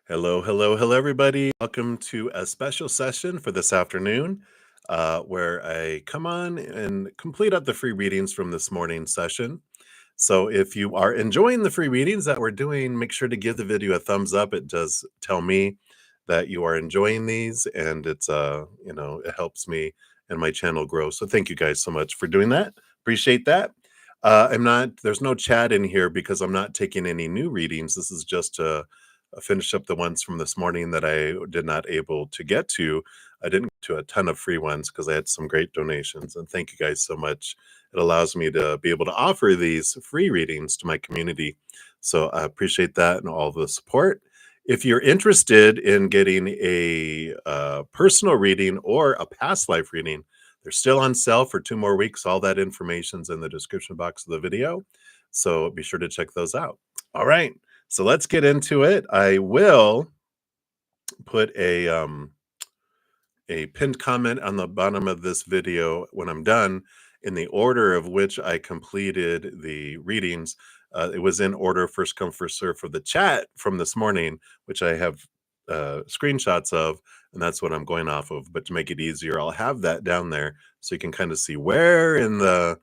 Hello, hello, hello, everybody. Welcome to a special session for this afternoon where I come on and complete up the free readings from this morning's session. So if you are enjoying the free readings that we're doing, make sure to give the video a thumbs up. It does tell me that you are enjoying these, and it helps me and my channel grow. So thank you guys so much for doing that. Appreciate that. There's no chat in here because I'm not taking any new readings. This is just to finish up the ones from this morning that I did not able to get to. I didn't get to a ton of free ones because I had some great donations, and thank you guys so much. It allows me to be able to offer these free readings to my community. So I appreciate that and all the support. If you're interested in getting a personal reading or a past life reading, they're still on sale for 2 more weeks. All that information's in the description box of the video. So be sure to check those out. All right. So let's get into it. I will put a pinned comment on the bottom of this video when I'm done in the order of which I completed the readings. It was in order first come, first serve for the chat from this morning, which I have screenshots of, and that's what I'm going off of. But to make it easier, I'll have that down there so you can kind of see where in the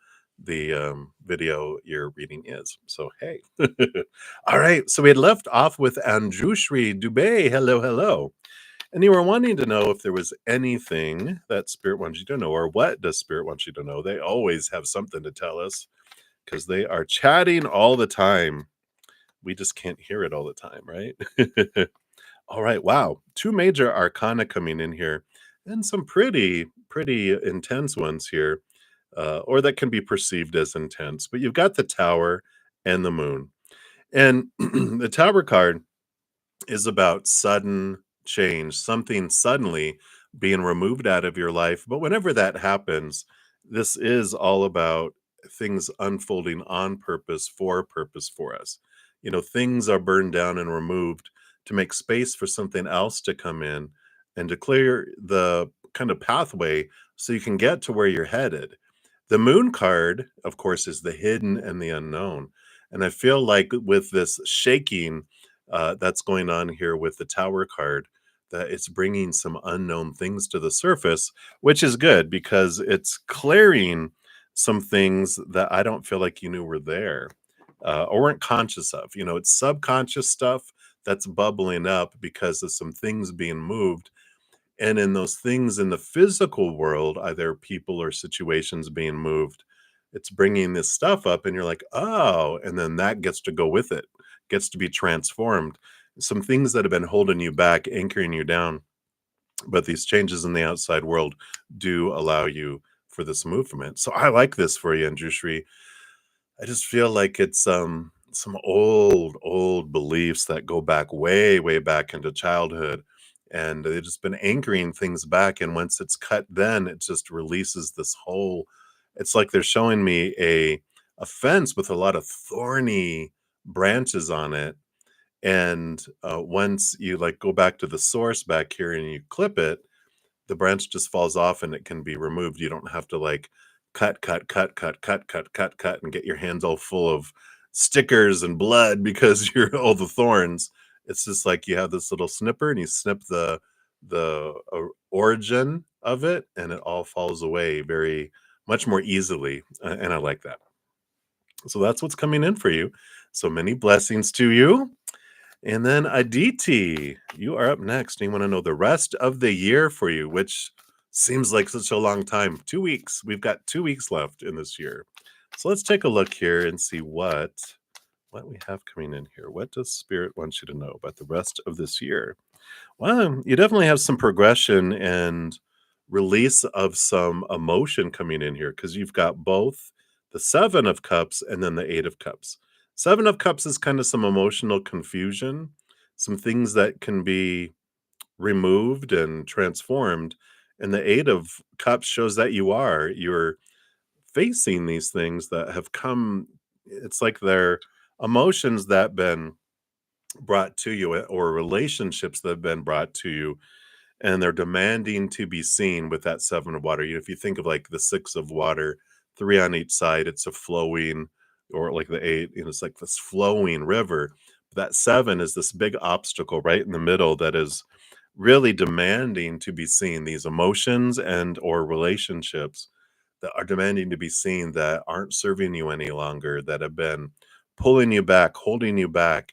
video your reading is. So, hey. All right. So we had left off with Anjushri Dubey. Hello, hello. And you were wanting to know if there was anything that Spirit wants you to know, or what does Spirit want you to know? They always have something to tell us because they are chatting all the time. We just can't hear it all the time, right? All right. Wow. 2 major arcana coming in here and some pretty intense ones here, or that can be perceived as intense. But you've got the Tower and the Moon. And the Tower card is about sudden change, something suddenly being removed out of your life. But whenever that happens, this is all about things unfolding on purpose for us. You know, things are burned down and removed to make space for something else to come in and to clear the kind of pathway so you can get to where you're headed. The Moon card, of course, is the hidden and the unknown. And I feel like with this shaking that's going on here with the Tower card, that it's bringing some unknown things to the surface, which is good because it's clearing some things that I don't feel like you knew were there or weren't conscious of. You know, it's subconscious stuff that's bubbling up because of some things being moved. And in those things in the physical world, either people or situations being moved, it's bringing this stuff up, and you're like, oh, and then that gets to go with it, gets to be transformed. Some things that have been holding you back, anchoring you down, but these changes in the outside world do allow you for this movement. So I like this for you, Anjushri. I just feel like it's some old beliefs that go back way back into childhood, and they've just been anchoring things back. And once it's cut, then it just releases this whole. It's like they're showing me a fence with a lot of thorny branches on it, and once you like go back to the source back here and you clip it, the branch just falls off and it can be removed. You don't have to like cut, and get your hands all full of stickers and blood because you're all the thorns. It's just like you have this little snipper and you snip the origin of it, and it all falls away very much more easily. And I like that. So that's what's coming in for you. So many blessings to you. And then Aditi, you are up next. You want to know the rest of the year for you, which seems like such a long time. 2 weeks. We've got 2 weeks left in this year. So let's take a look here and see what we have coming in here. What does Spirit want you to know about the rest of this year? Well, you definitely have some progression and release of some emotion coming in here because you've got both the 7 of Cups and then the 8 of Cups. 7 of Cups is kind of some emotional confusion, some things that can be removed and transformed. And the 8 of Cups shows that you're facing these things that have come. It's like they're emotions that have been brought to you or relationships that have been brought to you, and they're demanding to be seen with that 7 of water. If you think of like the 6 of water, 3 on each side, it's a flowing, or like the 8, it's like this flowing river. That 7 is this big obstacle right in the middle that is really demanding to be seen. These emotions and or relationships that are demanding to be seen, that aren't serving you any longer, that have been pulling you back, holding you back,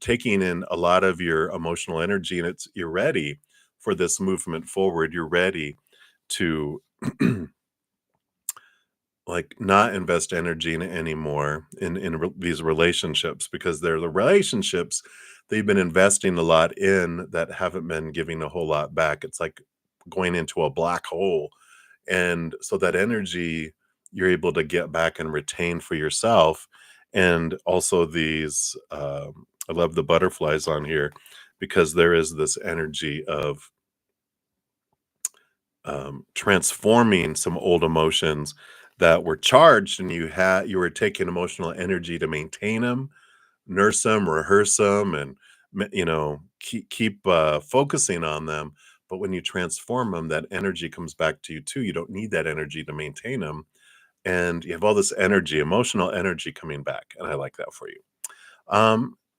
taking in a lot of your emotional energy, and you're ready for this movement forward. You're ready to like not invest energy in it anymore these relationships, because they're the relationships they've been investing a lot in that haven't been giving a whole lot back. It's like going into a black hole. And so that energy you're able to get back and retain for yourself. And also these I love the butterflies on here, because there is this energy of transforming some old emotions that were charged, and you were taking emotional energy to maintain them, nurse them, rehearse them, and keep focusing on them. But when you transform them, that energy comes back to you too. You don't need that energy to maintain them, and you have all this energy, emotional energy coming back, and I like that for you.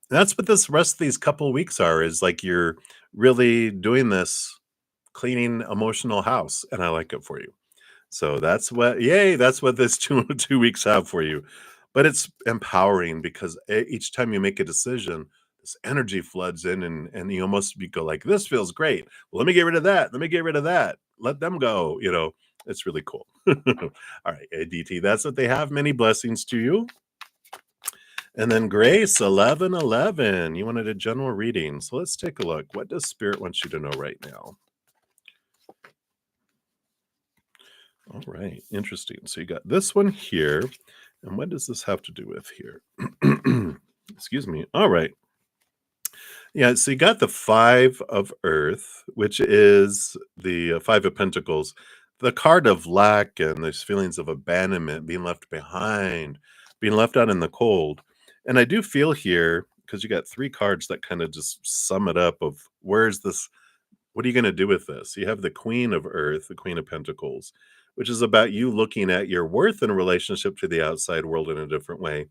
That's what this rest of these couple of weeks are, is like you're really doing this cleaning emotional house, and I like it for you. So that's what, yay, that's what this 2 weeks have for you. But it's empowering, because each time you make a decision, this energy floods in, and you almost you go like, this feels great. Well, let me get rid of that. Let me get rid of that. Let them go. It's really cool. All right, ADT, that's what they have. Many blessings to you. And then Grace 1111, you wanted a general reading. So let's take a look. What does Spirit want you to know right now? All right, interesting. So you got this one here. And what does this have to do with here? Excuse me. All right. Yeah, so you got the 5 of Earth, which is the 5 of Pentacles, the card of lack and those feelings of abandonment, being left behind, being left out in the cold. And I do feel here, because you got 3 cards that kind of just sum it up of where's this, what are you going to do with this? You have the Queen of Earth, the Queen of Pentacles, which is about you looking at your worth in relationship to the outside world in a different way.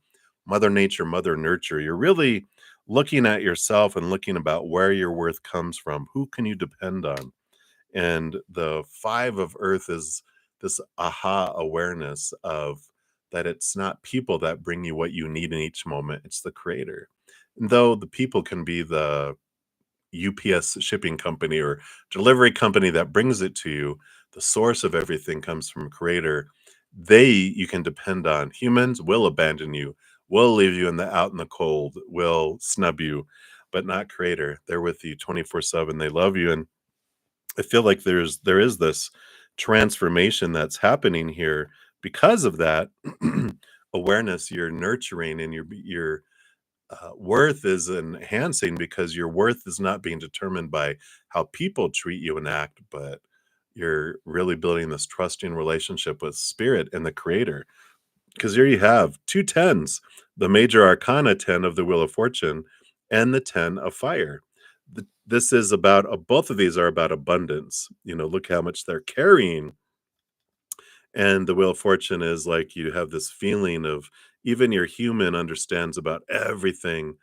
Mother Nature, Mother Nurture. You're really looking at yourself and looking about where your worth comes from. Who can you depend on? And the 5 of Earth is this aha awareness of that it's not people that bring you what you need in each moment, it's the Creator. And though the people can be the UPS shipping company or delivery company that brings it to you, the source of everything comes from Creator. You can depend on. Humans will abandon you, will leave you out in the cold, will snub you, but not Creator. They're with you 24/7. They love you. And I feel like there is this transformation that's happening here because of that awareness you're nurturing, and your worth is enhancing, because your worth is not being determined by how people treat you and act, but you're really building this trusting relationship with Spirit and the Creator. Because here you have 2 10s, the major arcana 10 of the Wheel of Fortune and the 10 of fire. This is about, both of these are about abundance. Look how much they're carrying. And the Wheel of Fortune is like you have this feeling of even your human understands about everything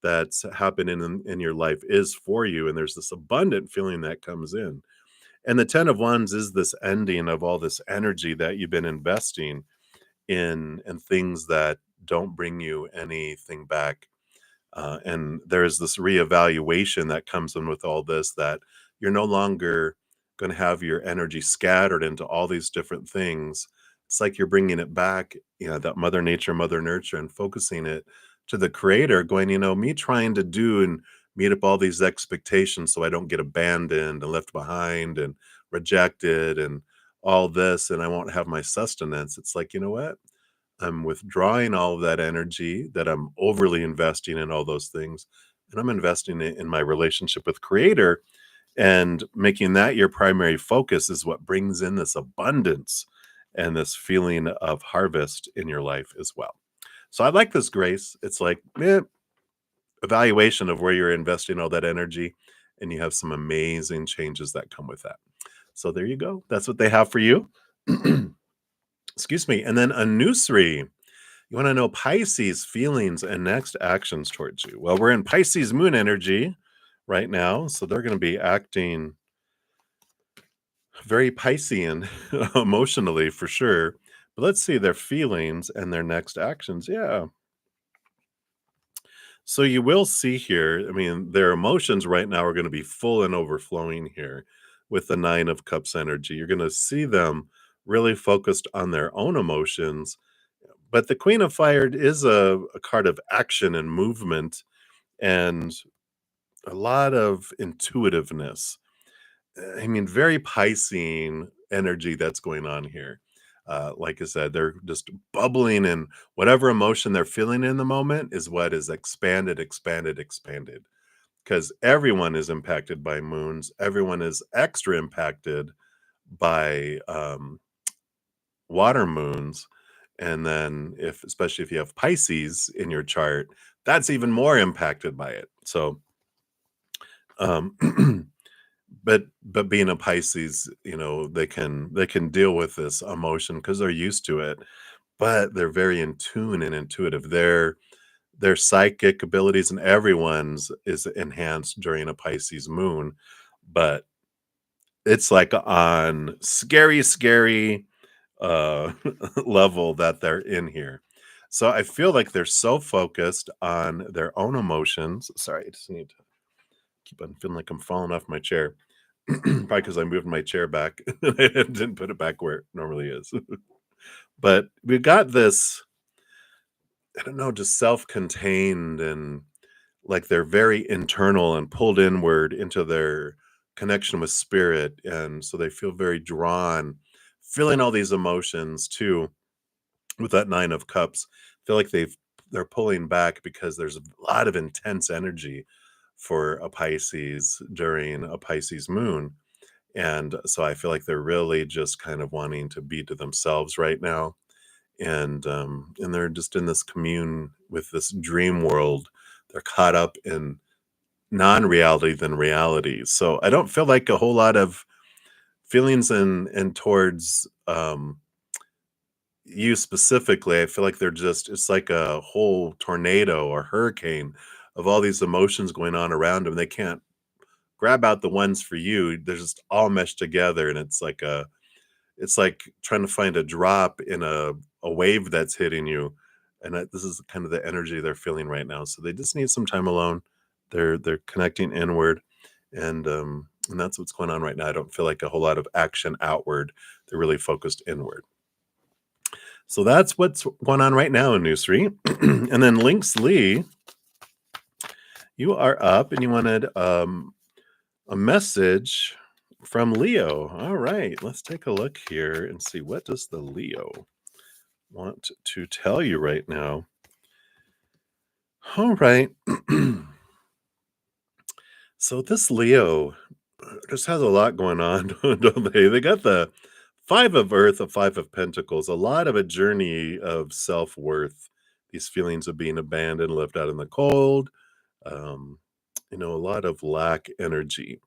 that's happening in your life is for you. And there's this abundant feeling that comes in. And the 10 of Wands is this ending of all this energy that you've been investing in and things that don't bring you anything back. And there's this reevaluation that comes in with all this, that you're no longer going to have your energy scattered into all these different things. It's like you're bringing it back, that Mother Nature, Mother Nurture, and focusing it to the Creator, going, me trying to do and meet up all these expectations so I don't get abandoned and left behind and rejected and all this, and I won't have my sustenance. It's like, you know what? I'm withdrawing all of that energy that I'm overly investing in all those things, and I'm investing it in my relationship with Creator, and making that your primary focus is what brings in this abundance and this feeling of harvest in your life as well. So I like this, Grace. It's like evaluation of where you're investing all that energy, and you have some amazing changes that come with that. So there you go. That's what they have for you. Excuse me. And then a new 3. You want to know Pisces feelings and next actions towards you. Well, we're in Pisces moon energy right now, so they're going to be acting very Piscean emotionally for sure. But let's see their feelings and their next actions. Yeah. So you will see here, I mean, their emotions right now are going to be full and overflowing here with the 9 of Cups energy. You're going to see them really focused on their own emotions. But the Queen of Fire is a card of action and movement and a lot of intuitiveness. I mean, very Piscean energy that's going on here. Like I said, they're just bubbling, and whatever emotion they're feeling in the moment is what is expanded, expanded, expanded. Because everyone is impacted by moons. Everyone is extra impacted by water moons. And then, if especially if you have Pisces in your chart, that's even more impacted by it. So, um, but being a Pisces, they can deal with this emotion because they're used to it, but they're very in tune and intuitive. Their psychic abilities and everyone's is enhanced during a Pisces moon, but it's like on scary, scary uh level that they're in here. So I feel like they're so focused on their own emotions. Sorry, I just need to keep on feeling like I'm falling off my chair. Probably because I moved my chair back. I didn't put it back where it normally is. But we've got this, I don't know, just self-contained, and like they're very internal and pulled inward into their connection with spirit. And so they feel very drawn, feeling all these emotions too with that 9 of Cups. Feel like they're pulling back because there's a lot of intense energy for a Pisces during a Pisces moon. And so I feel like they're really just kind of wanting to be to themselves right now. And they're just in this commune with this dream world. They're caught up in non-reality than reality. So I don't feel like a whole lot of feelings and towards you specifically. I feel like they're just, it's like a whole tornado or hurricane of all these emotions going on around them. They can't grab out the ones for you. They're just all meshed together, and it's like trying to find a drop in a wave that's hitting you. And this is kind of the energy they're feeling right now. So they just need some time alone. They're connecting inward, and that's what's going on right now. I don't feel like a whole lot of action outward. They're really focused inward. So that's what's going on right now in Newsri. And then Lynx Lee, you are up and you wanted a message from Leo. All right, let's take a look here and see, what does the Leo want to tell you right now. All right. So this Leo just has a lot going on, don't they? They got the 5 of Earth, the 5 of Pentacles, a lot of a journey of self-worth, these feelings of being abandoned, left out in the cold, um, a lot of lack energy.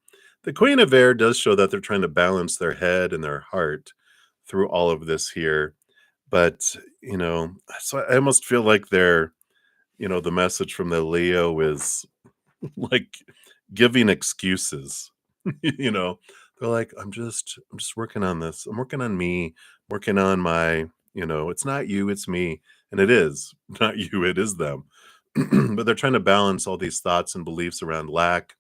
The Queen of Air does show that they're trying to balance their head and their heart through all of this here. But, so I almost feel like the message from the Leo is like giving excuses. you know, they're like, I'm just working on this. I'm working on me, working on it's not you, it's me. And it is not you, it is them. But they're trying to balance all these thoughts and beliefs around lack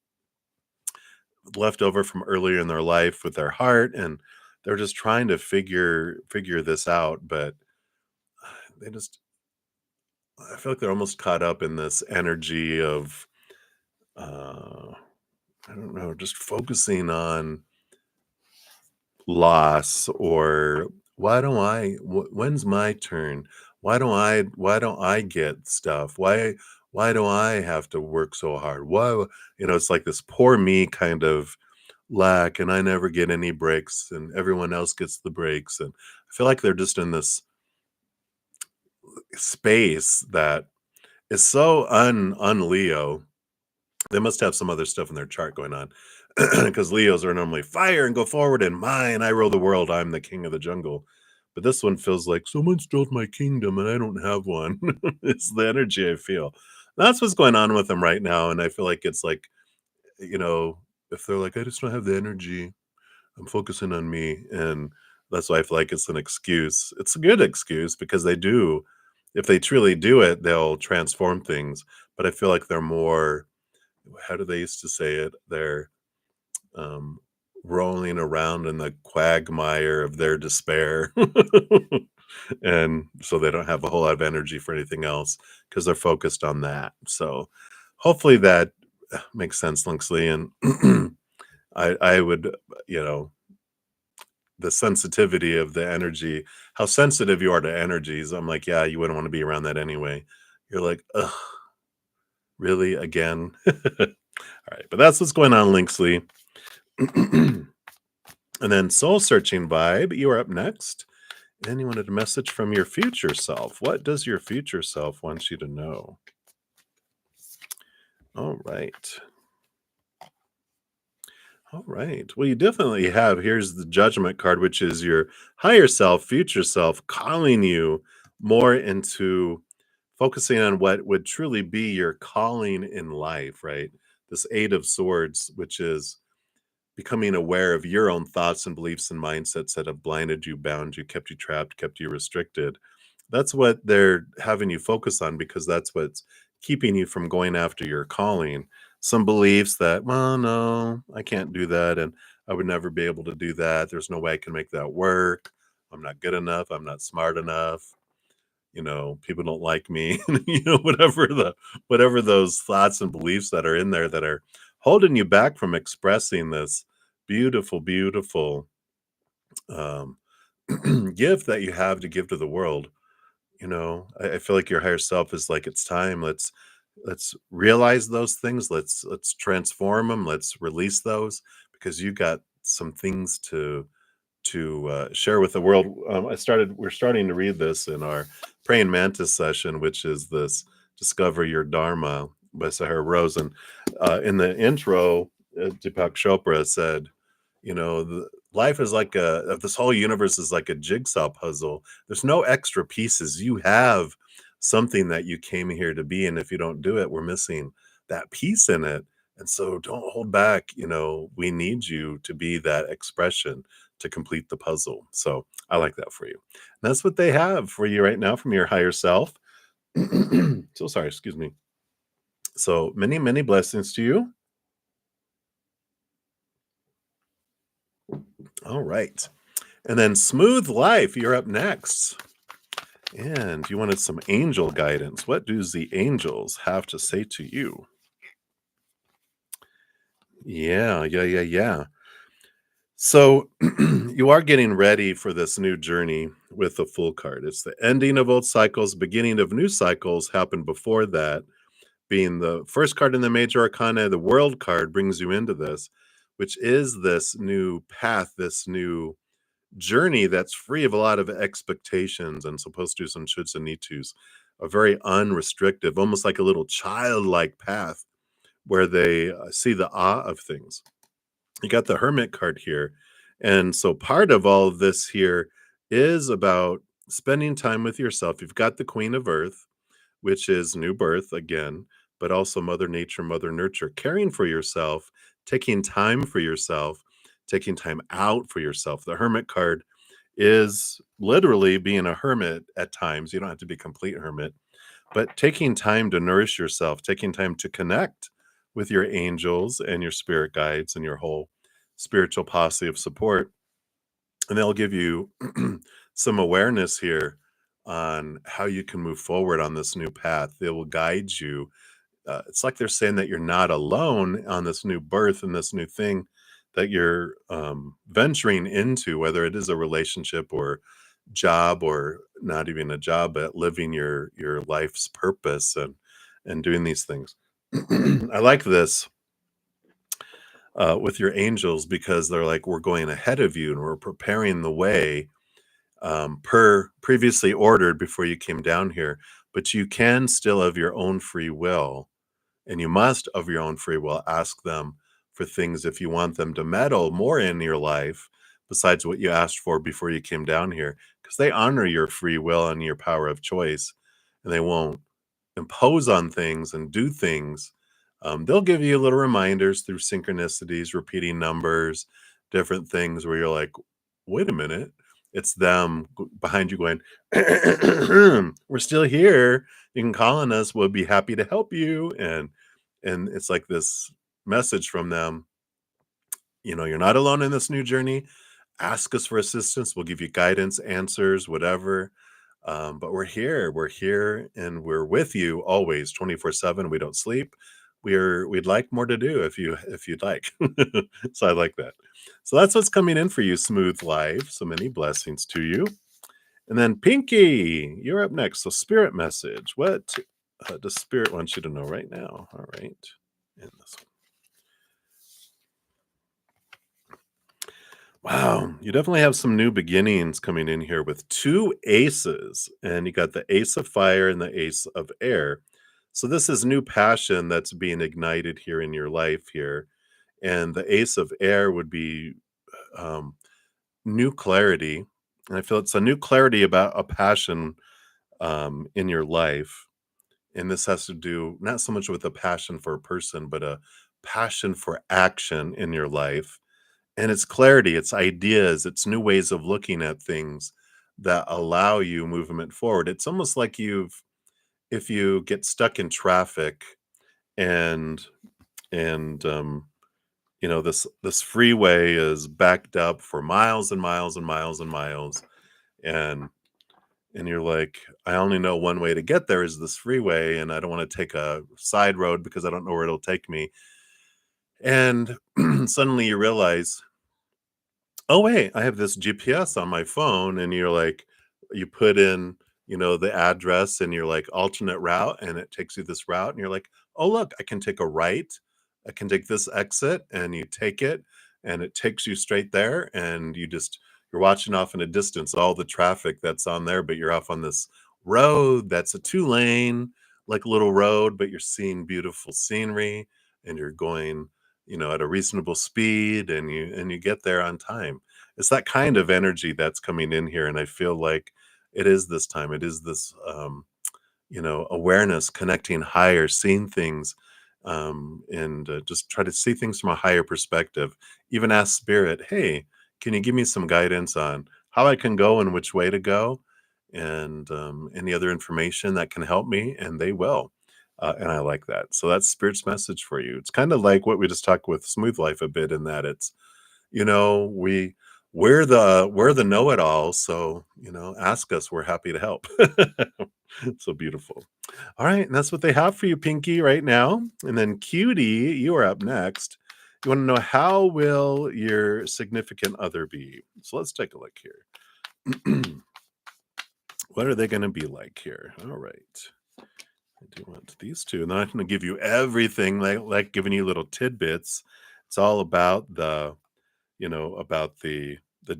left over from earlier in their life with their heart, and they're just trying to figure this out. But they just I feel like they're almost caught up in this energy of uh I don't know, just focusing on loss, or when's my turn? Why don't I get stuff? Why do I have to work so hard? It's like this poor me kind of lack, and I never get any breaks, and everyone else gets the breaks. And I feel like they're just in this space that is so un Leo. They must have some other stuff in their chart going on, because Leos are normally fire and go forward and mine. I rule the world. I'm the king of the jungle. But this one feels like someone stole my kingdom and I don't have one. It's the energy I feel. That's what's going on with them right now. And I feel like it's like, you know, if they're like, I just don't have the energy, I'm focusing on me. And that's why I feel like it's an excuse. It's a good excuse because they do, if they truly do it, they'll transform things. But I feel like they're more, how do they used to say it? They're um, rolling around in the quagmire of their despair. And so they don't have a whole lot of energy for anything else because they're focused on that. So hopefully that makes sense, Linksley. And I would, you know, the sensitivity of the energy, how sensitive you are to energies. I'm like, yeah, you wouldn't want to be around that anyway. You're like, ugh, really again? All right, but that's what's going on, Linksley. And then Soul Searching Vibe, you are up next. And you wanted a message from your future self. What does your future self want you to know? All right. All right. Well, you definitely have. Here's the judgment card, which is your higher self, future self, calling you more into focusing on what would truly be your calling in life, right? This Eight of Swords, which is becoming aware of your own thoughts and beliefs and mindsets that have blinded you, bound you, kept you trapped, kept you restricted. That's what they're having you focus on because that's what's keeping you from going after your calling. Some beliefs that, well, no, I can't do that. And I would never be able to do that. There's no way I can make that work. I'm not good enough. I'm not smart enough. People don't like me. Whatever those thoughts and beliefs that are in there that are holding you back from expressing this beautiful, beautiful um, gift that you have to give to the world. I feel like your higher self is like, it's time. Let's realize those things. Let's transform them. Let's release those because you got some things to share with the world. We're starting to read this in our praying mantis session, which is this Discover Your Dharma by Sahara Rose. And in the intro, Deepak Chopra said, life is like this whole universe is like a jigsaw puzzle. There's no extra pieces. You have something that you came here to be. And if you don't do it, we're missing that piece in it. And so don't hold back. We need you to be that expression to complete the puzzle. So I like that for you. And that's what they have for you right now from your higher self. So sorry, excuse me. So many, many blessings to you. All right. And then Smooth Life, you're up next. And you wanted some angel guidance. What do the angels have to say to you? Yeah. So you are getting ready for this new journey with the Fool card. It's the ending of old cycles, beginning of new cycles happened before that. Being the first card in the major arcana, the World card brings you into this, which is this new path, this new journey that's free of a lot of expectations and supposed to do some shoulds and need tos. A very unrestrictive, almost like a little childlike path where they see the awe of things. You got the Hermit card here. And so part of all of this here is about spending time with yourself. You've got the Queen of Earth, which is new birth again, but also Mother Nature, Mother Nurture, caring for yourself, taking time for yourself, taking time out for yourself. The Hermit card is literally being a hermit at times. You don't have to be a complete hermit, but taking time to nourish yourself, taking time to connect with your angels and your spirit guides and your whole spiritual posse of support. And they'll give you some awareness here on how you can move forward on this new path. They will guide you. It's like they're saying that you're not alone on this new birth and this new thing that you're venturing into, whether it is a relationship or job or not even a job, but living your life's purpose and doing these things. I like this with your angels because they're like, we're going ahead of you and we're preparing the way per previously ordered before you came down here. But you can still, of your own free will, and you must, of your own free will, ask them for things if you want them to meddle more in your life. besides what you asked for before you came down here, because they honor your free will and your power of choice, and they won't impose on things and do things. They'll give you little reminders through synchronicities, repeating numbers, different things where you're like, wait a minute. It's them behind you going, we're still here. You can call on us. We'll be happy to help you. And it's like this message from them, you're not alone in this new journey. Ask us for assistance. We'll give you guidance, answers, whatever. But we're here and we're with you always 24/7. We don't sleep. We'd like more to do if you'd like. So I like that. So that's what's coming in for you, Smooth Life. So many blessings to you. And then Pinky, you're up next. So spirit message. What does spirit want you to know right now? All right. And this one. Wow, you definitely have some new beginnings coming in here with two aces, and you got the ace of fire and the ace of air. So this is new passion that's being ignited here in your life here. And the ace of air would be um, new clarity. And I feel it's a new clarity about a passion in your life. And this has to do not so much with a passion for a person, but a passion for action in your life, and it's clarity, it's ideas, it's new ways of looking at things that allow you movement forward. It's almost like if you get stuck in traffic and and this freeway is backed up for miles and miles and miles and miles, and and you're like, I only know one way to get there is this freeway, and I don't want to take a side road because I don't know where it'll take me. And suddenly you realize, oh wait, I have this GPS on my phone, and you're like, you put in, the address, and you're like alternate route, and it takes you this route, and you're like, oh look, I can take a right, I can take this exit, and you take it, and it takes you straight there, and you're watching off in a distance all the traffic that's on there, but you're off on this road that's a 2 lane, like little road, but you're seeing beautiful scenery, and you're going, at a reasonable speed, and you get there on time. It's that kind of energy that's coming in here, and I feel like it is this time. It is this, awareness, connecting higher, seeing things, and just try to see things from a higher perspective. Even ask spirit, "Hey, can you give me some guidance on how I can go and which way to go, and any other information that can help me?" And they will. And I like that. So that's spirit's message for you. It's kind of like what we just talked with Smooth Life a bit, in that it's, we're the know-it-all, so, ask us, we're happy to help. So beautiful. All right, and that's what they have for you, Pinky, right now. And then Cutie, you are up next. You want to know, how will your significant other be? So let's take a look here. What are they going to be like here? All right. I do want these two, and then I'm going to give you everything, like giving you little tidbits. It's all about the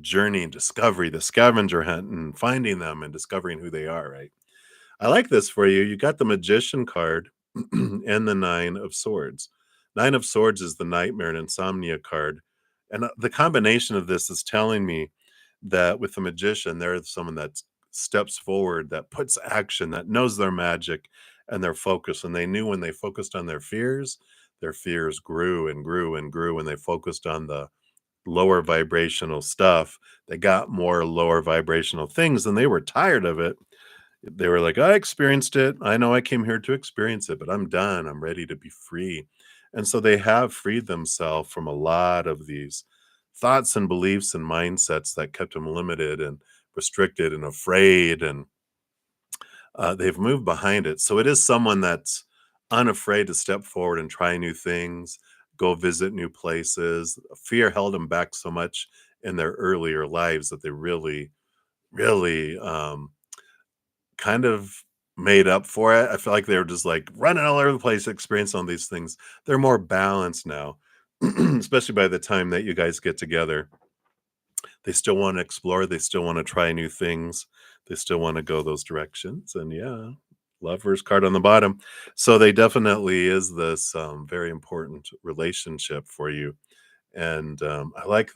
journey and discovery, the scavenger hunt, and finding them and discovering who they are. Right. I like this for you. You got the Magician card and the Nine of Swords. Nine of Swords is the nightmare and insomnia card, and the combination of this is telling me that with the Magician, there's someone that steps forward, that puts action, that knows their magic and their focus. And they knew when they focused on their fears grew and grew and grew. When they focused on the lower vibrational stuff, they got more lower vibrational things, and they were tired of it. They were like, I experienced it. I know I came here to experience it, but I'm done. I'm ready to be free. And so they have freed themselves from a lot of these thoughts and beliefs and mindsets that kept them limited and restricted and afraid. And they've moved behind it. So it is someone that's unafraid to step forward and try new things, go visit new places. Fear held them back so much in their earlier lives that they really, really kind of made up for it. I feel like they were just like running all over the place, experiencing all these things. They're more balanced now, especially by the time that you guys get together. They still want to explore, they still want to try new things, they still want to go those directions. And yeah, Lover's card on the bottom. So they definitely is this very important relationship for you. And I like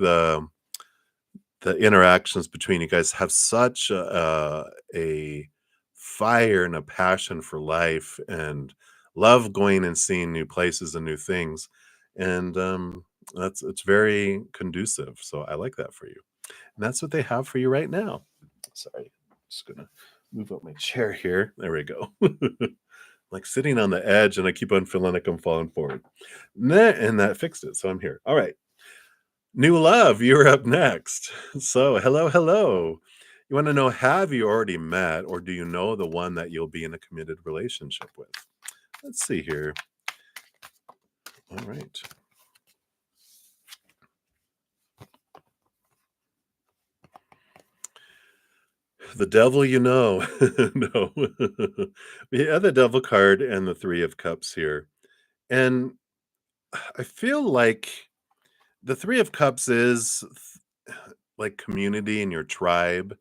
the interactions between you guys have such a fire and a passion for life and love going and seeing new places and new things. And that's it's very conducive. So I like that for you. And that's what they have for you right now. Sorry, just gonna move up my chair here. There we go. Like sitting on the edge, and I keep on feeling like I'm falling forward. And that fixed it. So I'm here. All right. New love, you're up next. So, hello, hello. You want to know, have you already met or do you know the one that you'll be in a committed relationship with? Let's see here. All right. The devil you know. No. We have the devil card and the 3 of cups here. And I feel like the 3 of cups is like community in your tribe.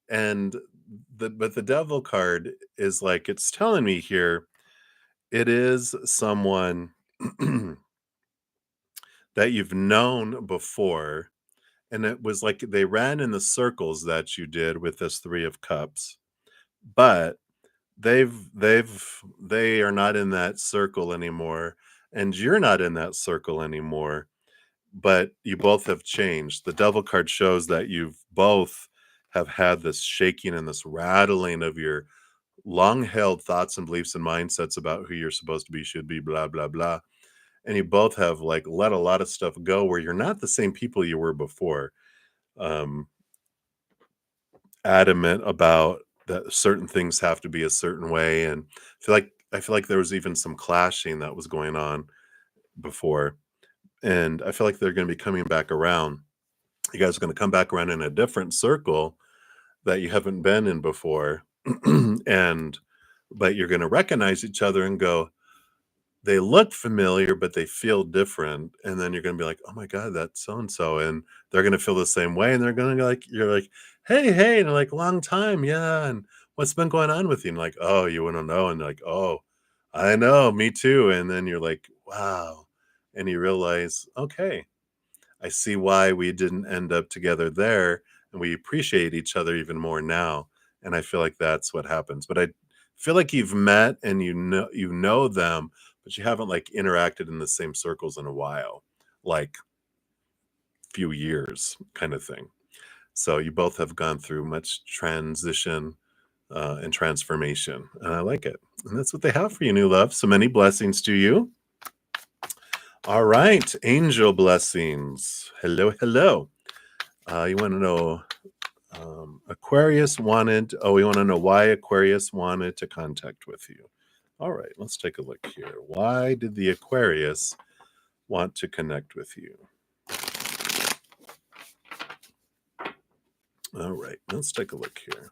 And the devil card is like it's telling me here it is someone that you've known before, and it was like they ran in the circles that you did with this 3 of cups, but they are not in that circle anymore, and you're not in that circle anymore, but you both have changed. The devil card shows that you've both have had this shaking and this rattling of your long-held thoughts and beliefs and mindsets about who you're supposed to be, should be, blah, blah, blah. And you both have like let a lot of stuff go where you're not the same people you were before. Um, Adamant about that certain things have to be a certain way, and I feel like there was even some clashing that was going on before, and I feel like they're going to be coming back around. You guys are going to come back around in a different circle that you haven't been in before, and but you're going to recognize each other and go, they look familiar, but they feel different, and then you're gonna be like, "Oh my god, that's so and so," and they're gonna feel the same way, and they're gonna be like you're like, "Hey, hey," and they're like, "Long time, yeah, and what's been going on with you?" And like, "Oh, you wanna know?" And they're like, "Oh, I know, me too," and then you're like, "Wow," and you realize, "Okay, I see why we didn't end up together there, and we appreciate each other even more now." And I feel like that's what happens. But I feel like you've met and you know them, but you haven't like interacted in the same circles in a while, like few years kind of thing. So you both have gone through much transition and transformation, and I like it. And that's what they have for you, new love. So many blessings to you. All right, angel blessings. Hello, hello. You want to know Aquarius wanted, oh, we want to know why Aquarius wanted to contact with you. All right, let's take a look here. Why did the Aquarius want to connect with you? All right, let's take a look here.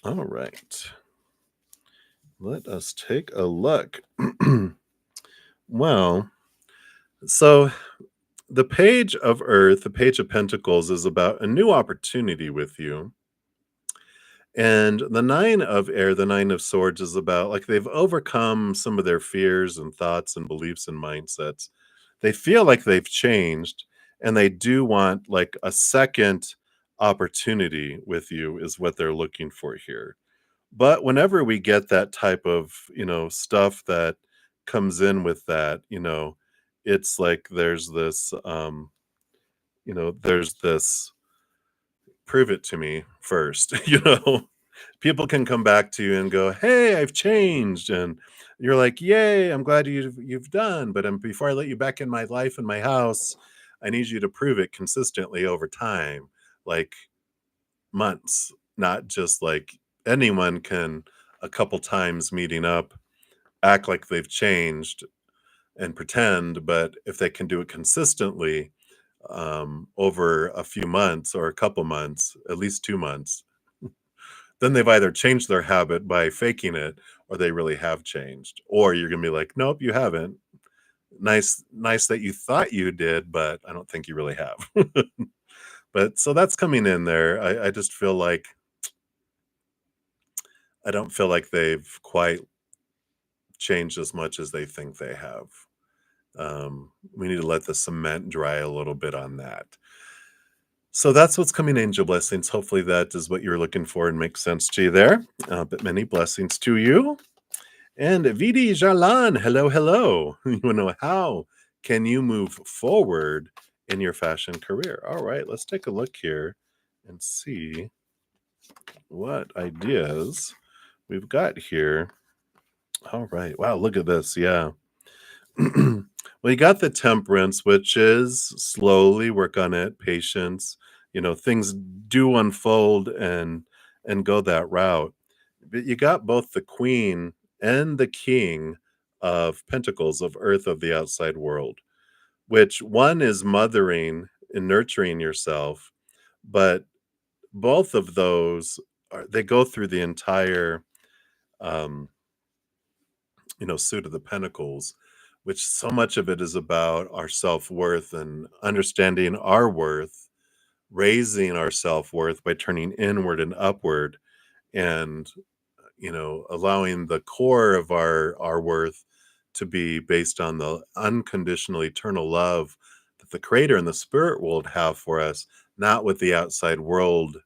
All right, let us take a look. Well, so the Page of Earth, the Page of Pentacles, is about a new opportunity with you. And the Nine of Air, the Nine of Swords, is about like they've overcome some of their fears and thoughts and beliefs and mindsets. They feel like they've changed and they do want like a second opportunity with you, is what they're looking for here. But whenever we get that type of, stuff that comes in with that, it's like there's this prove it to me first. People can come back to you and go, "Hey, I've changed," and you're like, "Yay, I'm glad you've done, but before I let you back in my life and my house, I need you to prove it consistently over time, like months, not just like anyone can a couple times meeting up act like they've changed and pretend, but if they can do it consistently over a few months or a couple months, at least 2 months, then they've either changed their habit by faking it or they really have changed. Or you're gonna be like, nope, you haven't. Nice that you thought you did, but I don't think you really have. But so that's coming in there. I just feel like I don't feel like they've quite changed as much as they think they have. We need to let the cement dry a little bit on that. So that's what's coming, angel blessings. Hopefully that is what you're looking for and makes sense to you there. But many blessings to you. And Vidi Jalan, hello, hello. You want to know how can you move forward in your fashion career? All right, let's take a look here and see what ideas we've got here. All right. Wow, look at this. Yeah. Well, you got the temperance, which is slowly work on it, patience. Things do unfold and go that route. But you got both the queen and the king of pentacles, of earth, of the outside world, which one is mothering and nurturing yourself, but both of those they go through the entire um suit of the pentacles, which so much of it is about our self-worth and understanding our worth, raising our self-worth by turning inward and upward, and allowing the core of our worth to be based on the unconditional eternal love that the creator and the spirit world have for us, not what the outside world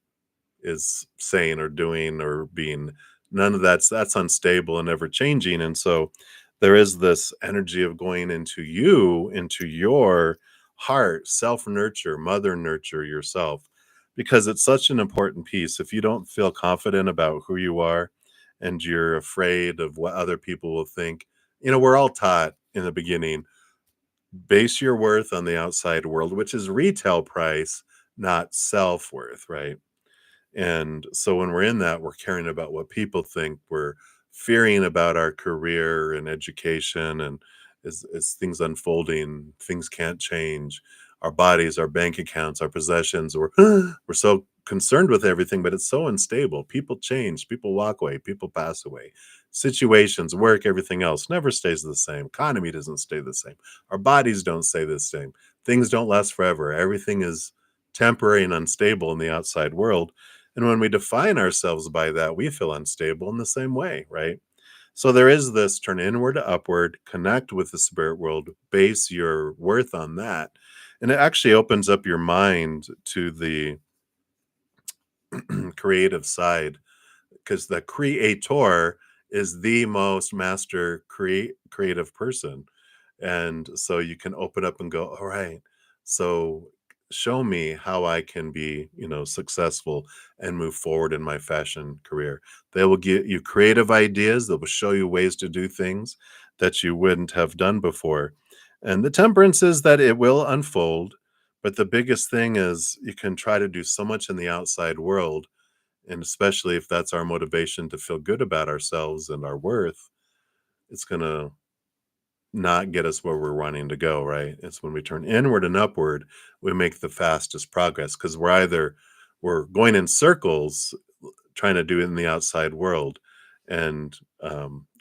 is saying or doing or being. None of that's unstable and ever changing. And so there is this energy of going into you, into your heart, self nurture, mother nurture yourself, because it's such an important piece. If you don't feel confident about who you are and you're afraid of what other people will think, we're all taught in the beginning, base your worth on the outside world, which is retail price, not self worth, right? And so when we're in that, we're caring about what people think. We're fearing about our career and education. And as things unfolding, things can't change. Our bodies, our bank accounts, our possessions, we're so concerned with everything, but it's so unstable. People change, people walk away, people pass away. Situations, work, everything else never stays the same. Economy doesn't stay the same. Our bodies don't stay the same. Things don't last forever. Everything is temporary and unstable in the outside world, and when we define ourselves by that, we feel unstable in the same way, right? So there is this turn inward to upward, connect with the spirit world, base your worth on that. And it actually opens up your mind to the creative side, because the creator is the most master creative person. And so you can open up and go, all right, so show me how I can be, successful and move forward in my fashion career. They will give you creative ideas. They will show you ways to do things that you wouldn't have done before. And the temperance is that it will unfold. But the biggest thing is you can try to do so much in the outside world. And especially if that's our motivation to feel good about ourselves and our worth, it's going to not get us where we're wanting to go, right? It's when we turn inward and upward, we make the fastest progress, because we're going in circles trying to do it in the outside world. And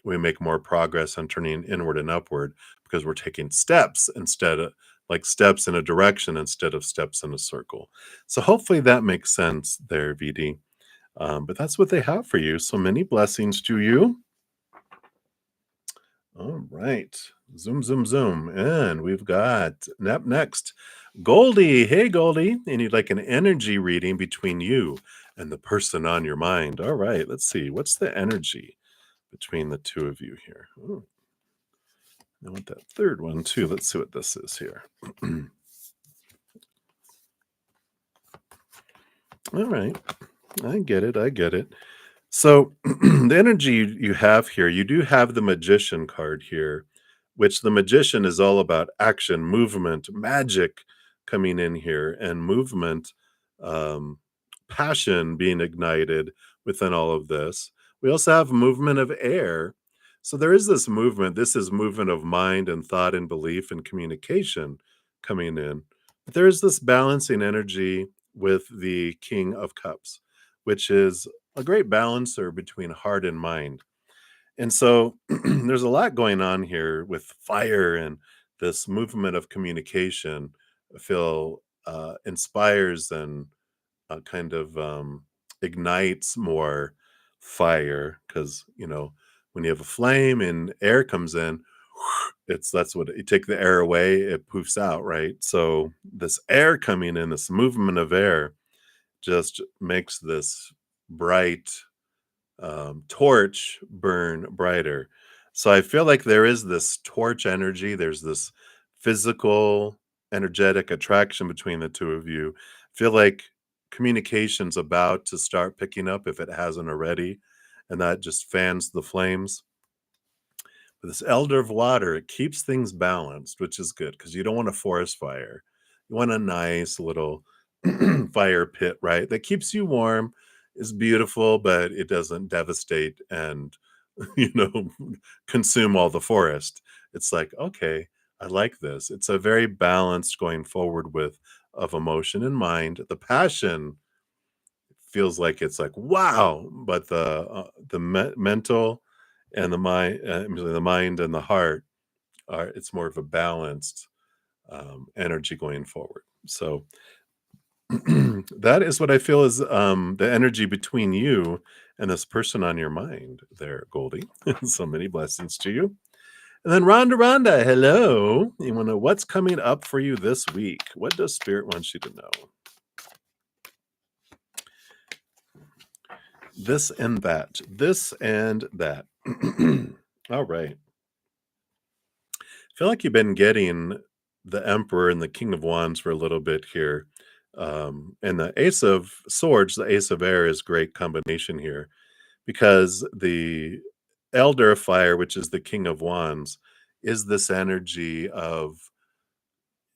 we make more progress on turning inward and upward because we're taking steps instead of like steps in a direction instead of steps in a circle. So hopefully that makes sense there, VD. But that's what they have for you. So many blessings to you. All right. Zoom, zoom, zoom. And we've got next, Goldie. Hey, Goldie. And you'd like an energy reading between you and the person on your mind. All right. Let's see. What's the energy between the two of you here? Ooh, I want that third one too. Let's see what this is here. All right. I get it. I get it. So the energy you have here, you do have the magician card here, which the magician is all about action, movement, magic coming in here, and movement, um, passion being ignited within all of this. We also have movement of air. So there is this movement. This is movement of mind and thought and belief and communication coming in. But there is this balancing energy with the King of Cups, which is a great balancer between heart and mind. And so there's a lot going on here with fire, and this movement of communication. I feel inspires and kind of ignites more fire, because When you have a flame and air comes in, that's what you take the air away, it poofs out, right? So this air coming in, this movement of air just makes this bright torch burn brighter. So I feel like there is this torch energy, there's this physical, energetic attraction between the two of you. Feel like communication's about to start picking up if it hasn't already, and that just fans the flames. But this elder of water, it keeps things balanced, which is good because you don't want a forest fire. You want a nice little fire pit, right? That keeps you warm, is beautiful, but it doesn't devastate and, you know, consume all the forest. It's like, okay, I like this. It's a very balanced going forward with of emotion and mind. The passion feels like it's like, wow, but the mental and the mind and the heart are it's more of a balanced energy going forward. So that is what I feel is the energy between you and this person on your mind there, Goldie. So many blessings to you. And then Rhonda, hello. You want to know what's coming up for you this week? What does Spirit want you to know? This and that. This and that. All right. I feel like you've been getting the Emperor and the King of Wands for a little bit here. And the Ace of Swords, the Ace of Air is great combination here because the Elder of Fire, which is the King of Wands, is this energy of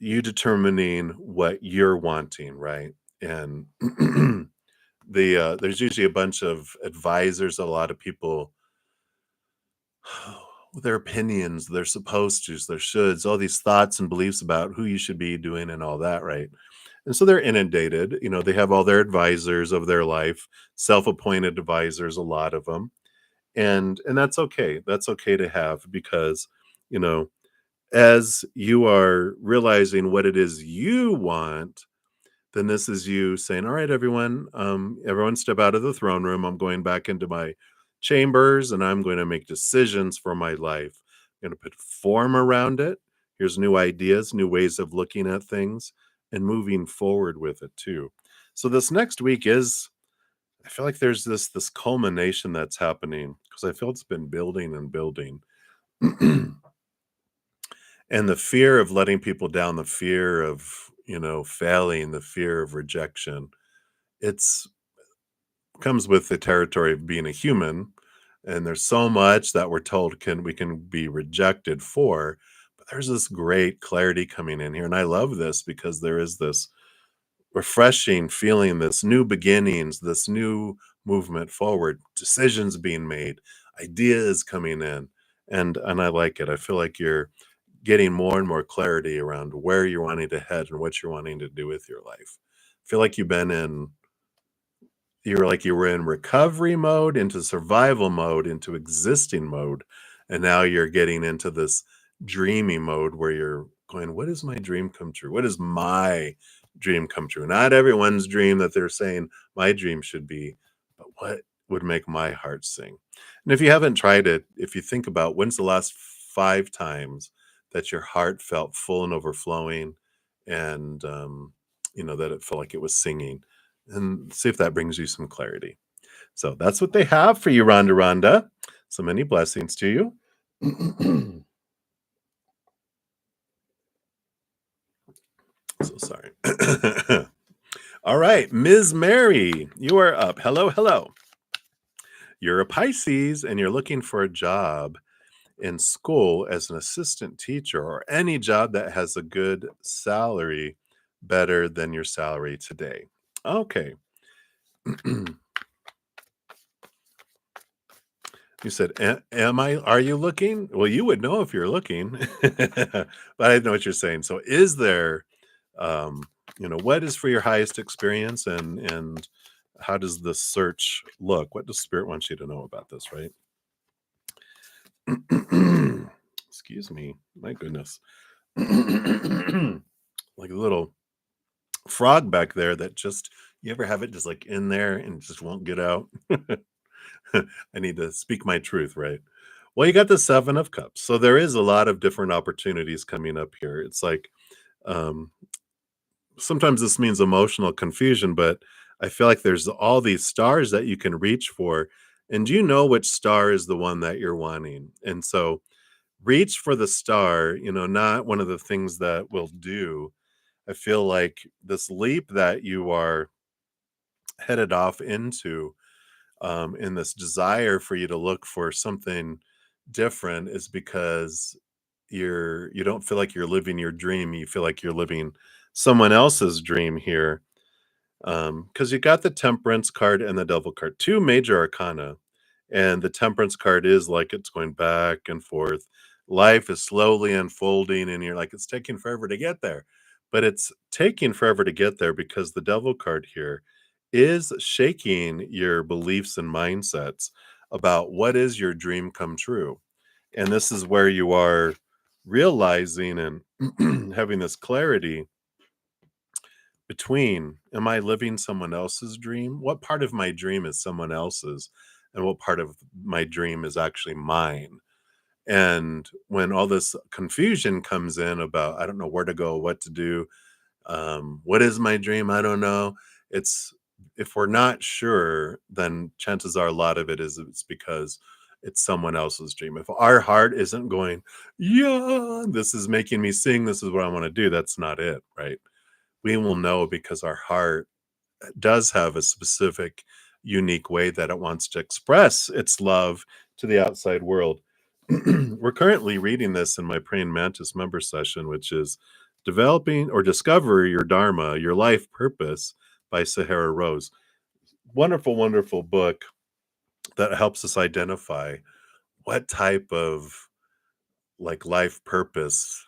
you determining what you're wanting, right? And there's usually a bunch of advisors, a lot of people their opinions, their supposed tos, their shoulds, all these thoughts and beliefs about who you should be doing and all that, right? And so they're inundated. You know, they have all their advisors of their life, self-appointed advisors, a lot of them, and that's okay. That's okay to have because, you know, as you are realizing what it is you want, then this is you saying, "All right, everyone step out of the throne room. I'm going back into my chambers and I'm going to make decisions for my life. I'm going to put form around it. Here's new ideas, new ways of looking at things and moving forward with it too." So this next week is I feel like there's this culmination that's happening because I feel it's been building and building. And the fear of letting people down, the fear of, you know, failing, the fear of rejection, it's comes with the territory of being a human, and there's so much that we're told we can be rejected for, but there's this great clarity coming in here, and I love this because there is this refreshing feeling, this new beginnings, this new movement forward, decisions being made, ideas coming in, and I like it. I feel like you're getting more and more clarity around where you're wanting to head and what you're wanting to do with your life. I feel like you were like you were in recovery mode, into survival mode, into existing mode, and now you're getting into this dreamy mode where you're going, "What is my dream come true? What is my dream come true?" Not everyone's dream that they're saying my dream should be, but what would make my heart sing? And if you haven't tried it, if you think about when's the last 5 times that your heart felt full and overflowing and, you know, that it felt like it was singing, and see if that brings you some clarity. So that's what they have for you, Rhonda. So many blessings to you. So sorry. All right, Ms. Mary, you are up. Hello, hello. You're a Pisces and you're looking for a job in school as an assistant teacher or any job that has a good salary better than your salary today. Okay. You said, Am I? Are you looking?" Well, you would know if you're looking, but I know what you're saying. So, is there, um, you know, what is for your highest experience, and how does the search look? What does Spirit want you to know about this? Right? Excuse me. My goodness. Like a little frog back there that just you ever have it just like in there and just won't get out? I need to speak my truth, right? Well, you got the 7 of Cups, so there is a lot of different opportunities coming up here. It's like, um, sometimes this means emotional confusion, but I feel like there's all these stars that you can reach for, and you know which star is the one that you're wanting, and so reach for the star, not one of the things that will do. I feel like this leap that you are headed off into, in this desire for you to look for something different is because you don't feel like you're living your dream. You feel like you're living someone else's dream here. Because you got the Temperance card and the Devil card, 2 major arcana, and the Temperance card is like it's going back and forth. Life is slowly unfolding, and you're like, "It's taking forever to get there." But it's taking forever to get there because the Devil card here is shaking your beliefs and mindsets about what is your dream come true. And this is where you are realizing and having this clarity between, am I living someone else's dream? What part of my dream is someone else's? And what part of my dream is actually mine? And when all this confusion comes in about, I don't know where to go, what to do, what is my dream? I don't know. It's If we're not sure, then chances are a lot of it is it's because it's someone else's dream. If our heart isn't going, yeah, this is making me sing, this is what I want to do, that's not it, right? We will know because our heart does have a specific, unique way that it wants to express its love to the outside world. We're currently reading this in my Praying Mantis member session, which is Developing or Discover Your Dharma, Your Life Purpose by Sahara Rose. Wonderful, wonderful book that helps us identify what type of like life purpose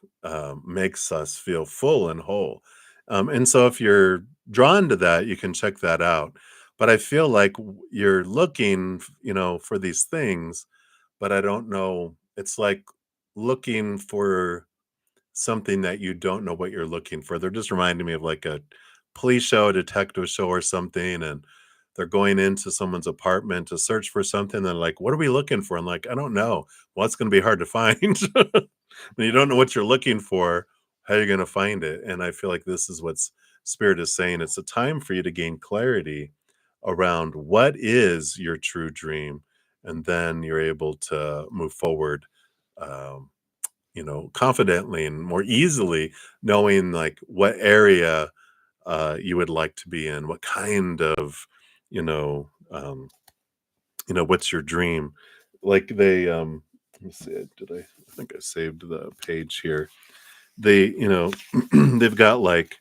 makes us feel full and whole. And so if you're drawn to that, you can check that out. But I feel like you're looking, for these things, but I don't know. It's like looking for something that you don't know what you're looking for. They're just reminding me of like a police show, a detective show or something, and they're going into someone's apartment to search for something. They're like, "What are we looking for?" I'm like, "I don't know." Well, it's going to be hard to find. When you don't know what you're looking for, how are you going to find it? And I feel like this is what Spirit is saying. It's a time for you to gain clarity around what is your true dream, and then you're able to move forward. Um, confidently and more easily, knowing like what area you would like to be in, what kind of, you know, what's your dream? Like let me see, I think I saved the page here. They, they've got like,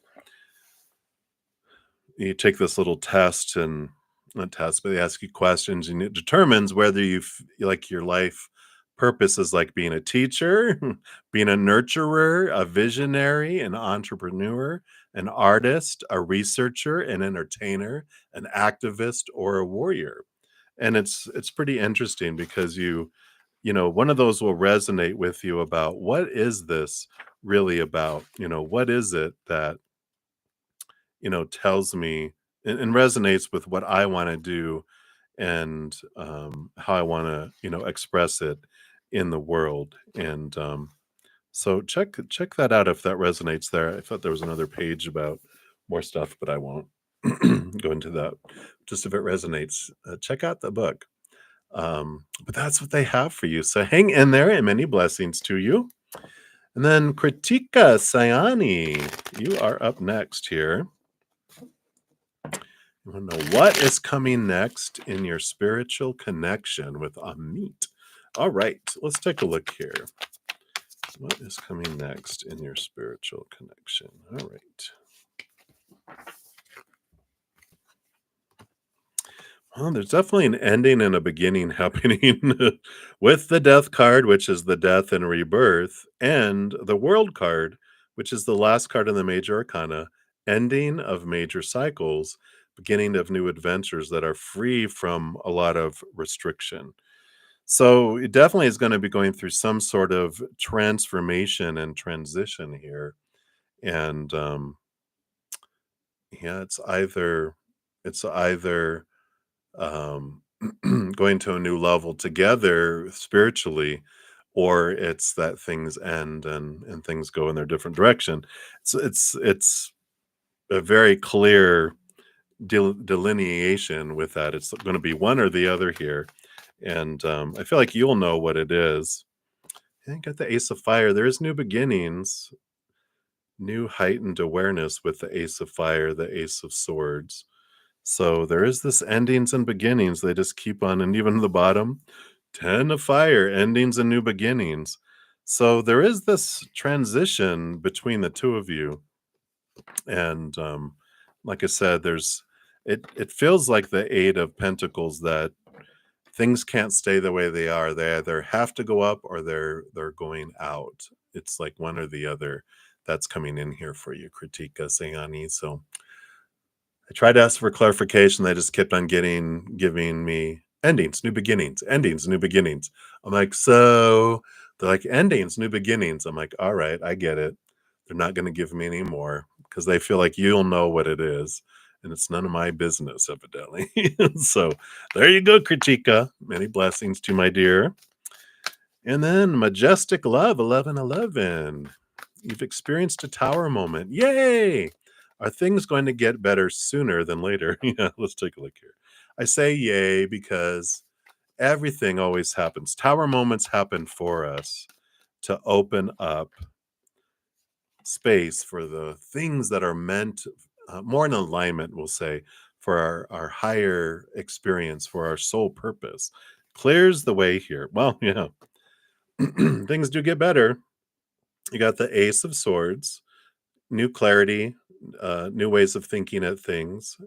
you take this little test and not test, but they ask you questions and it determines whether like your life purpose is like being a teacher, being a nurturer, a visionary, an entrepreneur, an artist, a researcher, an entertainer, an activist, or a warrior. And it's pretty interesting because one of those will resonate with you about what is this really about? What is it that tells me and resonates with what I want to do and how I want to, express it in the world. And so check that out if that resonates there. I thought there was another page about more stuff, but I won't go into that. Just if it resonates, check out the book. But that's what they have for you. So hang in there and many blessings to you. And then Kritika Sayani, you are up next here. You want to know what is coming next in your spiritual connection with Amit. All right, let's take a look here. What is coming next in your spiritual connection? All right. Well, there's definitely an ending and a beginning happening with the Death card, which is the death and rebirth, and the World card, which is the last card in the major arcana, ending of major cycles, beginning of new adventures that are free from a lot of restriction. So it definitely is going to be going through some sort of transformation and transition here. And yeah, it's either um going to a new level together spiritually, or it's that things end and things go in their different direction. So it's a very clear delineation with that. It's going to be one or the other here, and I feel like you'll know what it is. And got the Ace of Fire. There is new beginnings, new heightened awareness with the Ace of Fire, the Ace of Swords. So there is this endings and beginnings. They just keep on, and even the bottom, 10 of Fire, endings and new beginnings. So there is this transition between the two of you. And like I said, it feels like the Eight of Pentacles that things can't stay the way they are. They either have to go up or they're going out. It's like one or the other that's coming in here for you, Kritika Sayani. So I tried to ask for clarification. They just kept on giving me endings, new beginnings, endings, new beginnings. I'm like, so they're like endings, new beginnings. I'm like, all right, I get it. They're not going to give me any more because they feel like you'll know what it is. And it's none of my business, evidently. So there you go, Kritika. Many blessings to my dear. And then Majestic Love 1111. You've experienced a tower moment. Yay! Are things going to get better sooner than later? Yeah, let's take a look here. I say yay because everything always happens. Tower moments happen for us to open up space for the things that are meant more in alignment, we'll say, for our higher experience, for our soul purpose. Clears the way here. Well, yeah, things do get better. You got the Ace of Swords, new clarity, new ways of thinking at things.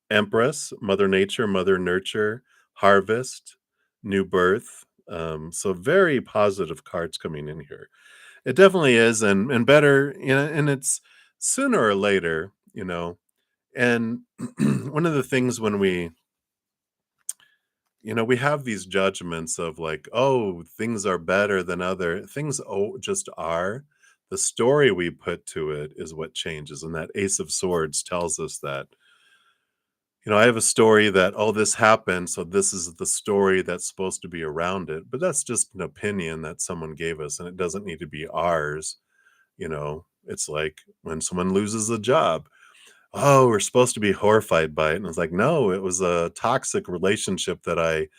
Empress, Mother Nature, Mother Nurture, Harvest, New Birth. So very positive cards coming in here. It definitely is, and better, and it's sooner or later, And one of the things when we have these judgments of like, oh, things are better than other things. Oh, just are. The story we put to it is what changes, and that Ace of Swords tells us that. I have a story that, oh, this happened, so this is the story that's supposed to be around it. But that's just an opinion that someone gave us, and it doesn't need to be ours. It's like when someone loses a job. Oh, we're supposed to be horrified by it. And it's like, no, it was a toxic relationship that I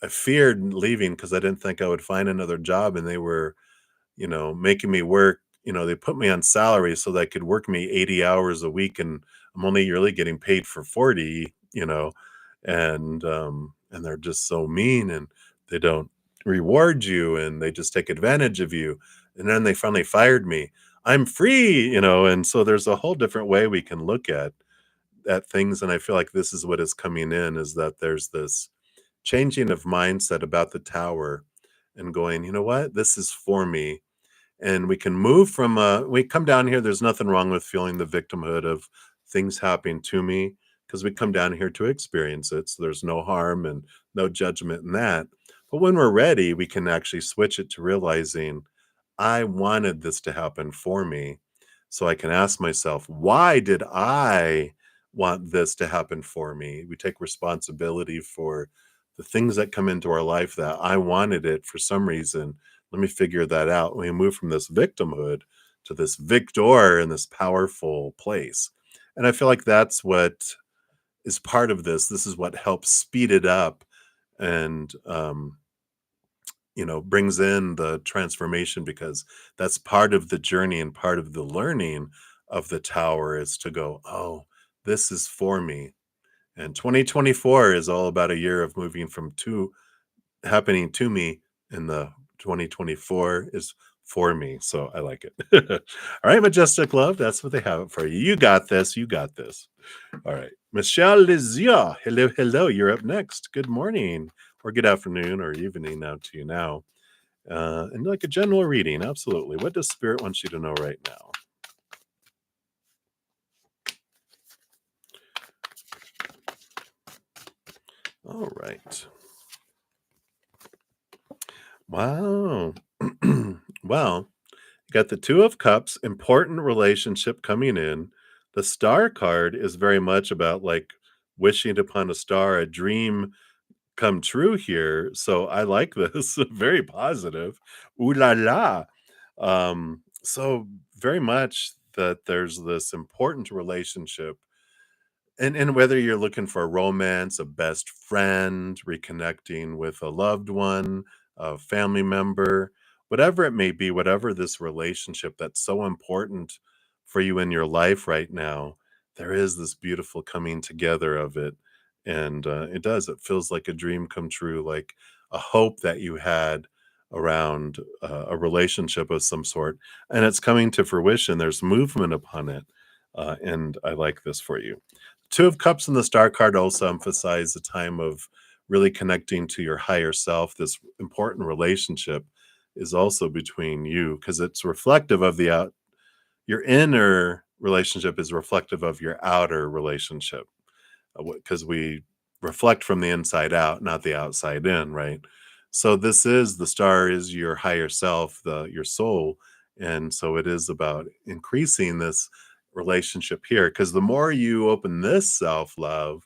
feared leaving because I didn't think I would find another job. And they were, making me work. They put me on salary so they could work me 80 hours a week, and I'm only really getting paid for 40, and they're just so mean, and they don't reward you, and they just take advantage of you. And then they finally fired me. I'm free, and so there's a whole different way we can look at things. And I feel like this is what is coming in, is that there's this changing of mindset about the tower and going, you know what, this is for me. And we can move from we come down here, there's nothing wrong with feeling the victimhood of things happening to me, because we come down here to experience it, so there's no harm and no judgment in that. But when we're ready, we can actually switch it to realizing I wanted this to happen for me. So I can ask myself, why did I want this to happen for me? We take responsibility for the things that come into our life, that I wanted it for some reason. Let me figure that out. We move from this victimhood to this victor in this powerful place. And I feel like that's what is part of this. This is what helps speed it up and brings in the transformation, because that's part of the journey and part of the learning of the tower, is to go, oh, this is for me. And 2024 is all about a year of moving from to happening to me, and the 2024 is for me. So I like it. All right, Majestic Love, that's what they have it for you. You got this. You got this. All right. Michelle Lizia, hello, hello. You're up next. Good morning, or good afternoon, or evening now to you now. And like a general reading, absolutely. What does Spirit want you to know right now? All right. Wow. Well, you got the Two of Cups, important relationship coming in. The Star card is very much about like wishing upon a star, a dream come true here. So I like this. Very positive. Ooh la la. So very much that there's this important relationship, and whether you're looking for romance, a best friend, reconnecting with a loved one, a family member, whatever it may be, whatever this relationship that's so important for you in your life right now, there is this beautiful coming together of it. And it does, it feels like a dream come true, like a hope that you had around a relationship of some sort, and it's coming to fruition. There's movement upon it. And I like this for you. Two of Cups in the Star card also emphasize the time of really connecting to your higher self. This important relationship is also between you because it's reflective of the out. Your inner relationship is reflective of your outer relationship because we reflect from the inside out, not the outside in, right? So this is the star is your higher self, the your soul, and so it is about increasing this relationship here because the more you open this self love,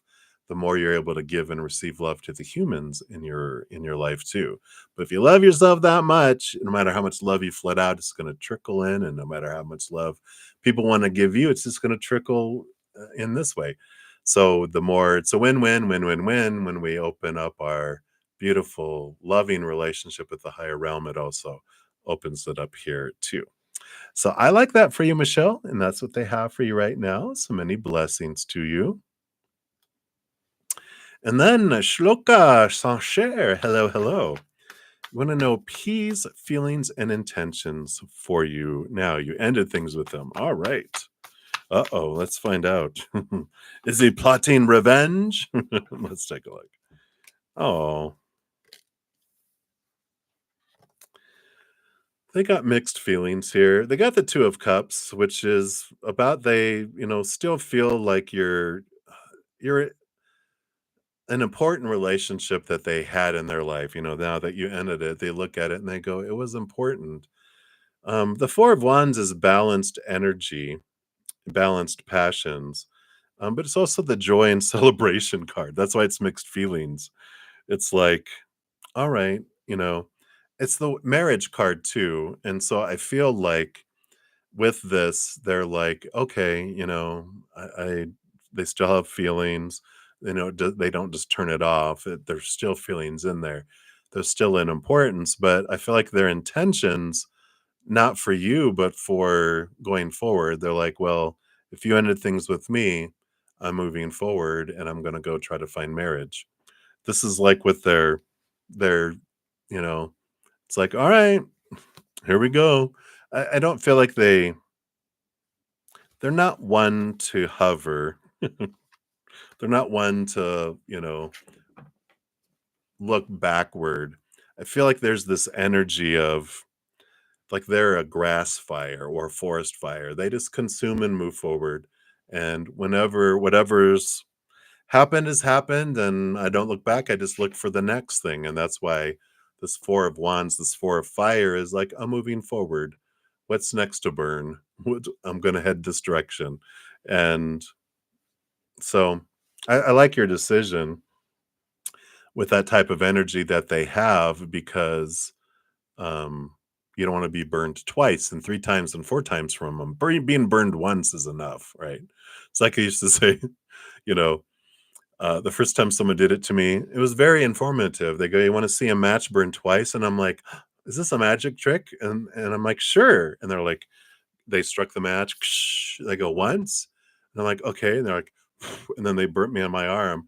the more you're able to give and receive love to the humans in your life too. But if you love yourself that much, no matter how much love you flood out, it's going to trickle in, and no matter how much love people want to give you, it's just going to trickle in this way. So the more it's a win-win, win-win-win when we open up our beautiful, loving relationship with the higher realm, it also opens it up here too. So I like that for you, Michelle, and that's what they have for you right now. So many blessings to you. And then Shloka Sancher, hello, hello. You want to know P's feelings and intentions for you now. You ended things with them. All right. Uh-oh, let's find out. Is he plotting revenge? Let's take a look. Oh, they got mixed feelings here. They got the Two of Cups, which is about they, still feel like you're an important relationship that they had in their life. Now that you ended it, they look at it and they go, it was important. The Four of Wands is balanced energy, balanced passions. But it's also the joy and celebration card. That's why it's mixed feelings. It's like, all right, it's the marriage card too. And so I feel like with this, they're like, okay, I they still have feelings. They don't just turn it off. There's still feelings in there. There's still an importance, but I feel like their intentions, not for you, but for going forward, they're like, well, if you ended things with me, I'm moving forward and I'm going to go try to find marriage. This is like with their, you know, it's like, all right, here we go. I don't feel like they're not one to hover. They're not one to, look backward. I feel like there's this energy of like they're a grass fire or a forest fire. They just consume and move forward. And whenever whatever's happened has happened, and I don't look back, I just look for the next thing. And that's why this Four of Wands, this Four of Fire is like, I'm moving forward. What's next to burn? I'm going to head this direction. And so I like your decision with that type of energy that they have because um, you don't want to be burned twice and three times and four times from them. Being burned once is enough, right? It's like I used to say, you know, the first time someone did it to me, it was very informative. They go, "You want to see a match burn twice?" And I'm like, "Is this a magic trick?" And I'm like, "Sure." And they're like, they struck the match. They go once, and I'm like, "Okay." And they're like, and then they burnt me on my arm,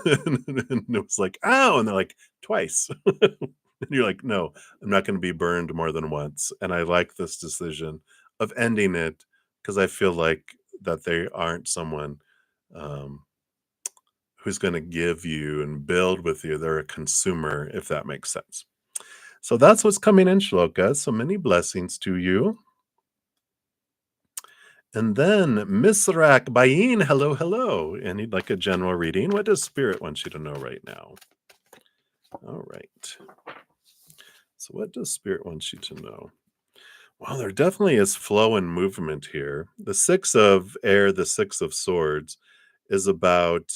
and it was like, "Ow!" And they're like, "Twice." And you're like, "No, I'm not going to be burned more than once." And I like this decision of ending it because I feel like that they aren't someone. Um, who's going to give you and build with you. They're a consumer, if that makes sense. So that's what's coming in, Shloka. So many blessings to you. And then Misrak Bayin, hello, hello. And you'd like a general reading. What does Spirit want you to know right now? All right. So what does Spirit want you to know? Well, there definitely is flow and movement here. The Six of Air, the Six of Swords is about,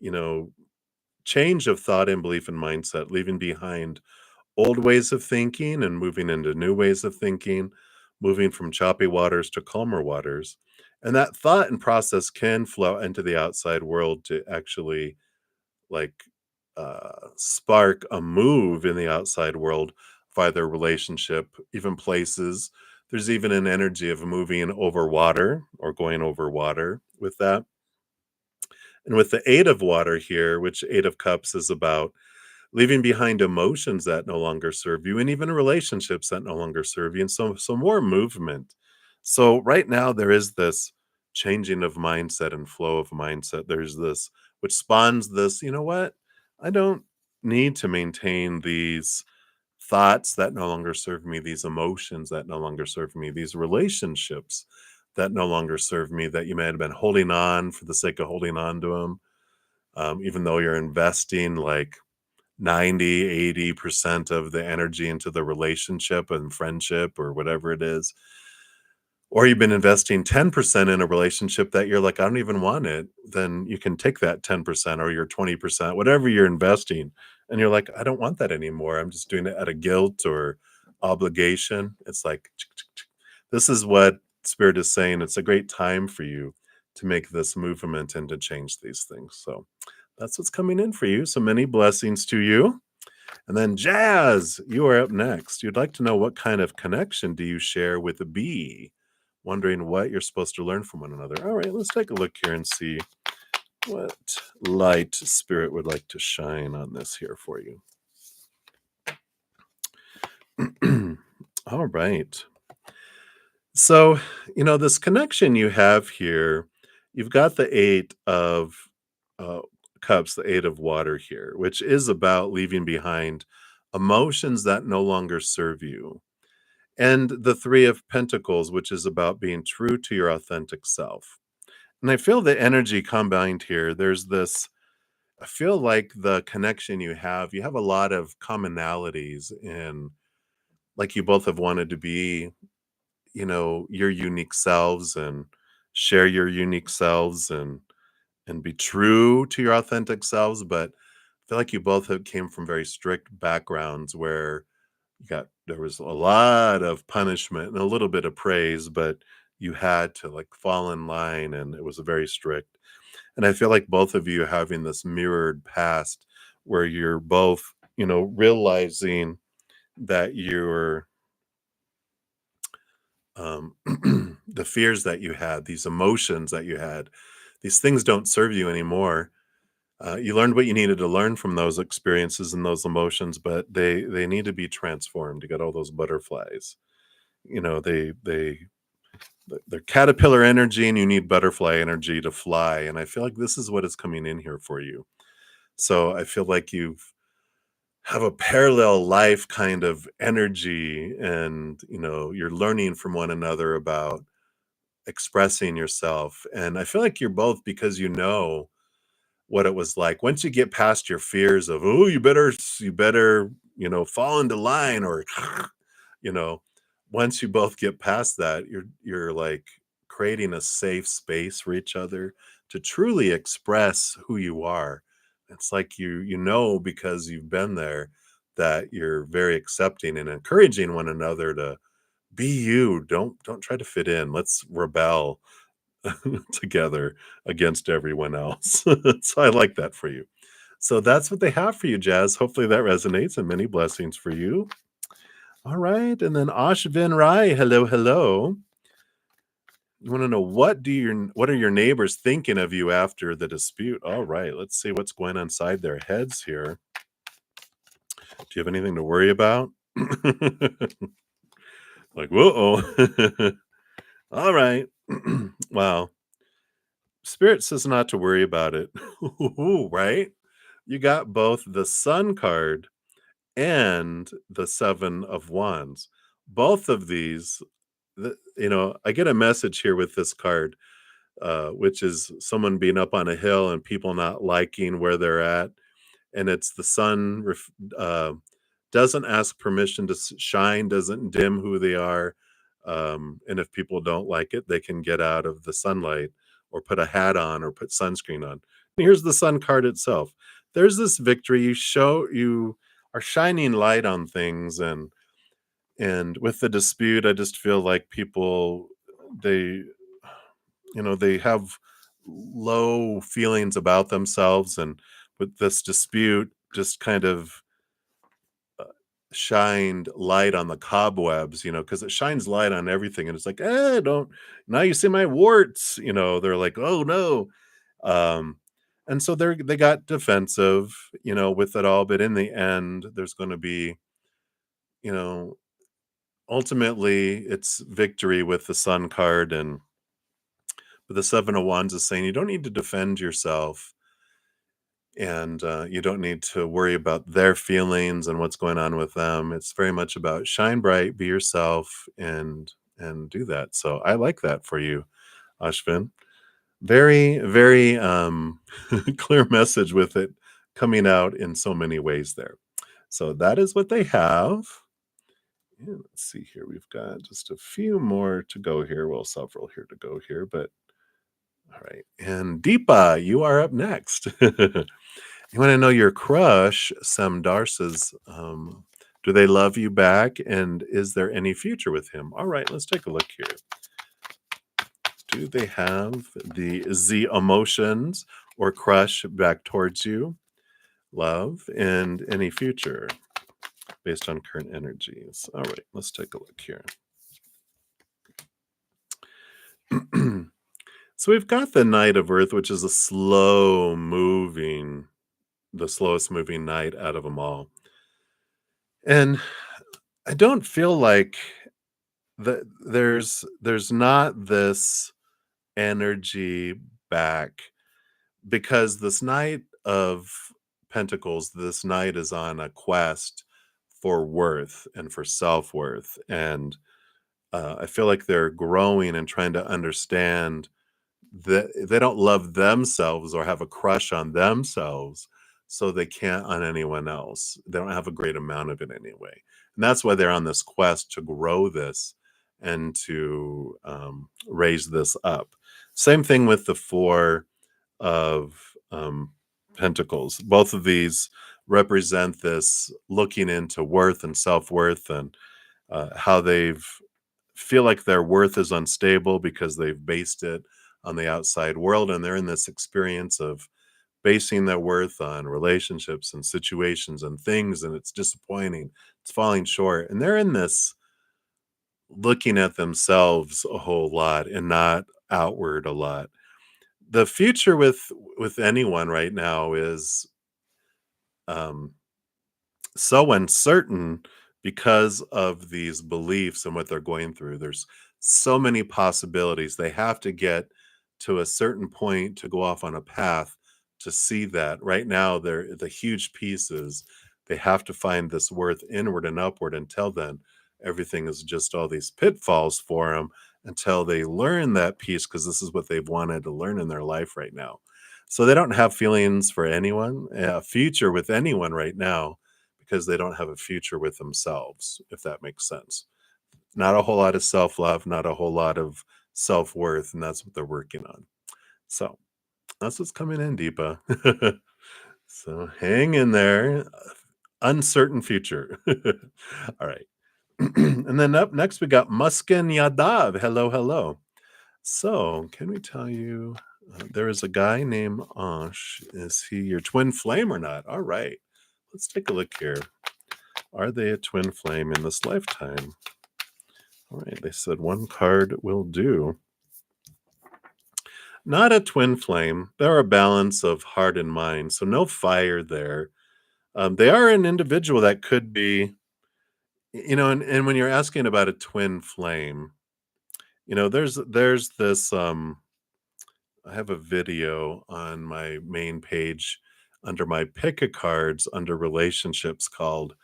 you know, change of thought and belief and mindset, leaving behind old ways of thinking and moving into new ways of thinking, moving from choppy waters to calmer waters. And that thought and process can flow into the outside world to actually like spark a move in the outside world of either relationship, even places. There's even an energy of moving over water or going over water with that. And with the Eight of Water here, which Eight of Cups is about leaving behind emotions that no longer serve you and even relationships that no longer serve you, and so more movement. So right now there is this changing of mindset and flow of mindset. There's this which spawns this, you know what? I don't need to maintain these thoughts that no longer serve me, these emotions that no longer serve me, these relationships that no longer serve me, that you may have been holding on for the sake of holding on to them, even though you're investing like 90, 80% of the energy into the relationship and friendship or whatever it is. Or you've been investing 10% in a relationship that you're like, I don't even want it. Then you can take that 10% or your 20%, whatever you're investing. And you're like, I don't want that anymore. I'm just doing it out of guilt or obligation. It's like, this is what Spirit is saying. It's a great time for you to make this movement and to change these things. So that's what's coming in for you. So many blessings to you. And then Jazz, you are up next. You'd like to know what kind of connection do you share with a bee? Wondering what you're supposed to learn from one another. All right, let's take a look here and see what light Spirit would like to shine on this here for you. All right. So, this connection you have here, you've got the Eight of uh, Cups, the Eight of Water here, which is about leaving behind emotions that no longer serve you. And the Three of Pentacles, which is about being true to your authentic self. And I feel the energy combined here. There's this, I feel like the connection you have a lot of commonalities in, like you both have wanted to be, your unique selves and share your unique selves and be true to your authentic selves. But I feel like you both have came from very strict backgrounds where there was a lot of punishment and a little bit of praise, but you had to like fall in line and it was very strict. And I feel like both of you having this mirrored past where you're both, realizing that you're um, the fears that you had, these emotions that you had, these things don't serve you anymore. You learned what you needed to learn from those experiences and those emotions, but they need to be transformed. You got all those butterflies. They're caterpillar energy, and you need butterfly energy to fly. And I feel like this is what is coming in here for you. So I feel like you have a parallel life kind of energy, and you're learning from one another about expressing yourself. And I feel like you're both, because what it was like once you get past your fears of, oh, you better fall into line, or you know once you both get past that, you're like creating a safe space for each other to truly express who you are. It's like because you've been there, that you're very accepting and encouraging one another to be you. Don't try to fit in. Let's rebel together against everyone else. So I like that for you. So that's what they have for you, Jazz. Hopefully that resonates, and many blessings for you. All right. And then Ashvin Rai, hello, hello. You want to know what are your neighbors thinking of you after the dispute? All right. Let's see what's going on inside their heads here. Do you have anything to worry about? Like, whoa. All right. Wow. Spirit says not to worry about it. Right? You got both the Sun card and the Seven of Wands. Both of these, I get a message here with this card, which is someone being up on a hill and people not liking where they're at. And it's the sun doesn't ask permission to shine, doesn't dim who they are. And if people don't like it, they can get out of the sunlight or put a hat on or put sunscreen on. And here's the Sun card itself. there's this victory. You are shining light on things, and with the dispute, I just feel like people, they they have low feelings about themselves, and with this dispute just kind of shined light on the cobwebs, because it shines light on everything, and it's like, don't, now you see my warts, they're like, oh no. um and so they got defensive, with it all, but in the end there's going to be, you know ultimately it's victory with the sun card. And but the seven of wands is saying you don't need to defend yourself, and you don't need to worry about their feelings and what's going on with them. It's very much about shine bright, be yourself, and do that. So I like that for you, Ashvin. Very, very clear message with it coming out in so many ways there. So that is what they have. And let's see here. We've got just a few more to go here. Well, several here to go here, but all right. And Deepa, you are up next. You want to know your crush, Sam Darce's, do they love you back? And is there any future with him? All right, let's take a look here. Do they have the emotions or crush back towards you, love, and any future based on current energies? All right, let's take a look here. So we've got the Knight of Earth, which is the slowest moving knight out of them all. And I don't feel like that there's not this energy back, because this Knight of Pentacles, this knight is on a quest for worth and for self-worth. And I feel like they're growing and trying to understand that they don't love themselves or have a crush on themselves, so they can't on anyone else. They don't have a great amount of it anyway. And that's why they're on this quest to grow this and to raise this up. Same thing with the Four of Pentacles. Both of these represent this looking into worth and self-worth, and how they've feel like their worth is unstable because they've based it on the outside world, and they're in this experience of basing their worth on relationships and situations and things, and it's disappointing, it's falling short, and they're in this looking at themselves a whole lot and not outward a lot. The future with anyone right now is um so uncertain because of these beliefs and what they're going through. There's so many possibilities. They have to get to a certain point to go off on a path to see that. Right now, they're the huge pieces. They have to find this worth inward and upward. Until then, everything is just all these pitfalls for them until they learn that piece, because this is what they've wanted to learn in their life right now. So they don't have feelings for anyone, a future with anyone right now, because they don't have a future with themselves, if that makes sense. Not a whole lot of self-love, not a whole lot of self-worth, and that's what they're working on. So that's what's coming in, Deepa. So hang in there. Uncertain future. All right. And then up next, we got Muskin Yadav. Hello, hello. So, can we tell you there is a guy named Ansh? Is he your twin flame or not? All right. Let's take a look here. Are they a twin flame in this lifetime? All right, they said one card will do. Not a twin flame. They're a balance of heart and mind, so no fire there. They are an individual that could be, and when you're asking about a twin flame, there's this. I have a video on my main page under my pick a cards under relationships called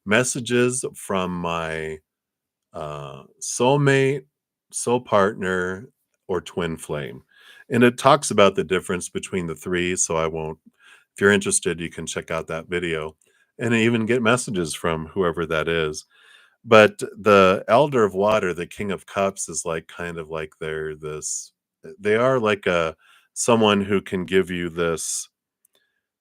"Messages from My Soulmate, Soul Partner, or Twin Flame." And it talks about the difference between the three. So I won't, if you're interested, you can check out that video and even get messages from whoever that is. But the Elder of Water, the King of Cups, is like kind of like they are like a someone who can give you this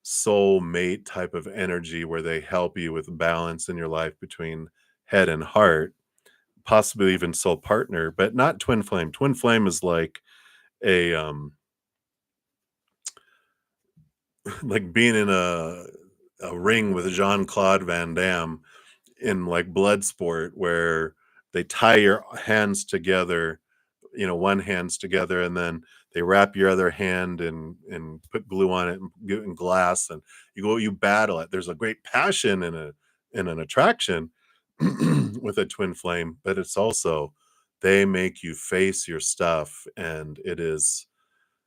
soul mate type of energy where they help you with balance in your life between head and heart, possibly even soul partner, but not twin flame. Twin flame is like a like being in a ring with Jean-Claude Van Damme in like blood sport where they tie your hands together, one hand's together, and then they wrap your other hand and put glue on it and get in glass, and you battle it. There's a great passion in an attraction with a twin flame, but it's also they make you face your stuff, and it is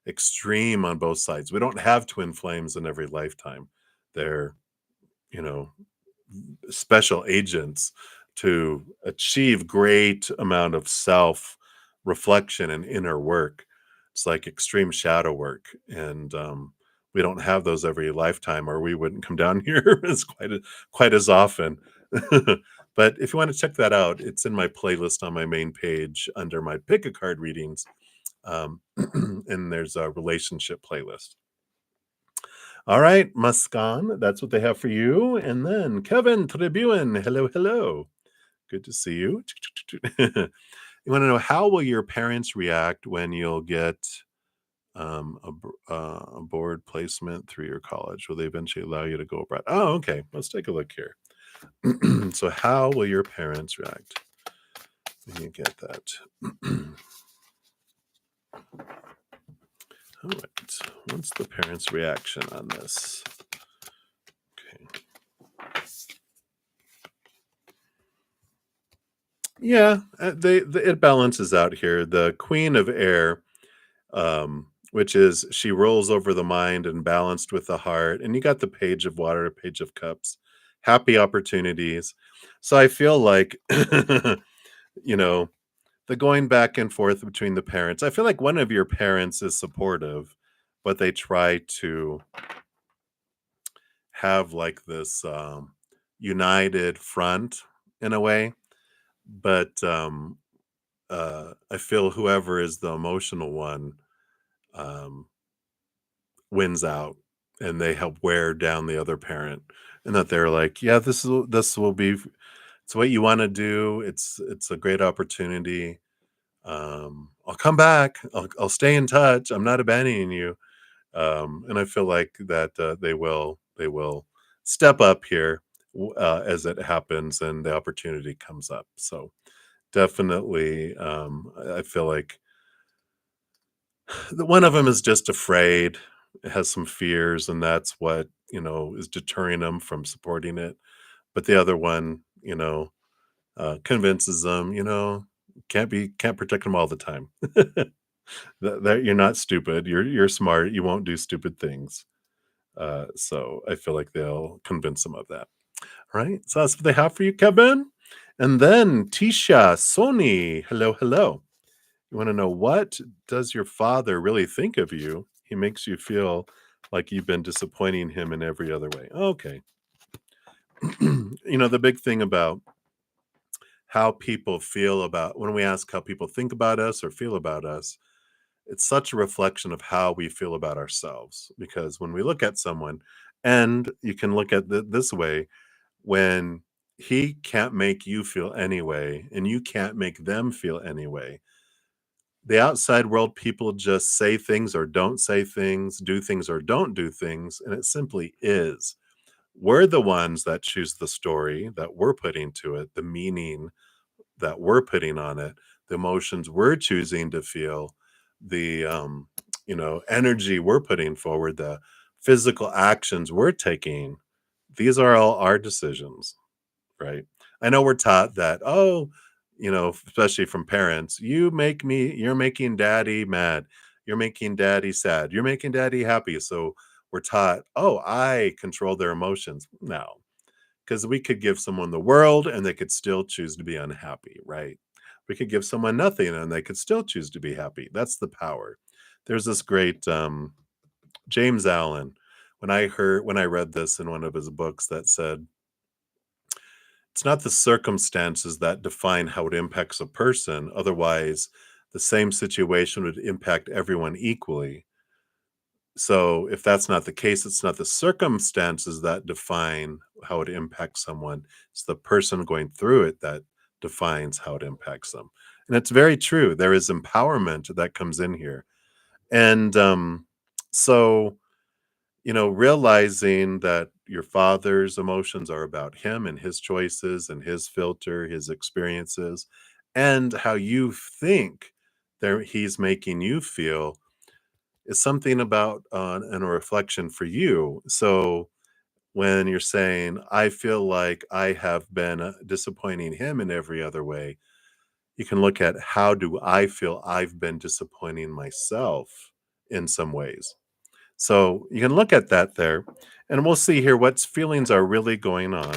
extreme on both sides. We don't have twin flames in every lifetime. They're, you know, special agents to achieve great amount of self reflection and inner work. It's like extreme shadow work, and we don't have those every lifetime, or we wouldn't come down here quite as often. But if you want to check that out, it's in my playlist on my main page under my pick a card readings, um, and there's a relationship playlist. All right, Muskan, that's what they have for you. And then Kevin Tribune, hello, hello. Good to see you. You want to know how will your parents react when you'll get a board placement through your college? Will they eventually allow you to go abroad? Oh, okay. Let's take a look here. So, how will your parents react when you get that? All right. What's the parents' reaction on this? Okay. Yeah, it balances out here. The Queen of Air, which is she rolls over the mind and balanced with the heart, and you got the Page of Water, Page of Cups, happy opportunities. So I feel like, you know, the going back and forth between the parents. I feel like one of your parents is supportive, but they try to have like this united front in a way. But I feel whoever is the emotional one um, wins out, and they help wear down the other parent, and that they're like, yeah, this will be, it's what you want to do. It's a great opportunity. I'll come back. I'll stay in touch. I'm not abandoning you. And I feel like that they will step up here as it happens and the opportunity comes up. So definitely, I feel like the one of them is just afraid, has some fears, and that's what, is deterring them from supporting it. But the other one, convinces them, can't protect them all the time. That you're not stupid. You're smart. You won't do stupid things. So I feel like they'll convince them of that. All right. So that's what they have for you, Kevin. And then Tisha, Sony, hello, hello. You want to know, what does your father really think of you? He makes you feel like you've been disappointing him in every other way. Okay. The big thing about how people feel about when we ask how people think about us or feel about us, it's such a reflection of how we feel about ourselves. Because when we look at someone, and you can look at this way, when he can't make you feel any way and you can't make them feel any way, the outside world people just say things or don't say things, do things or don't do things, and it simply is. We're the ones that choose the story that we're putting to it, the meaning that we're putting on it, the emotions we're choosing to feel, the energy we're putting forward, the physical actions we're taking. These are all our decisions, right? I know we're taught that, oh, especially from parents, you're making daddy mad, you're making daddy sad, you're making daddy happy. So we're taught, oh, I control their emotions. No, because we could give someone the world and they could still choose to be unhappy, right? We could give someone nothing and they could still choose to be happy. That's the power. There's this great James Allen. When I read this in one of his books, that said, it's not the circumstances that define how it impacts a person. Otherwise, the same situation would impact everyone equally. So if that's not the case, it's not the circumstances that define how it impacts someone. It's the person going through it that defines how it impacts them. And it's very true. There is empowerment that comes in here. And so, realizing that your father's emotions are about him and his choices and his filter, his experiences, and how you think there he's making you feel is something about and a reflection for you. So when you're saying, I feel like I have been disappointing him in every other way, you can look at how do I feel I've been disappointing myself in some ways. So you can look at that there, and we'll see here what feelings are really going on.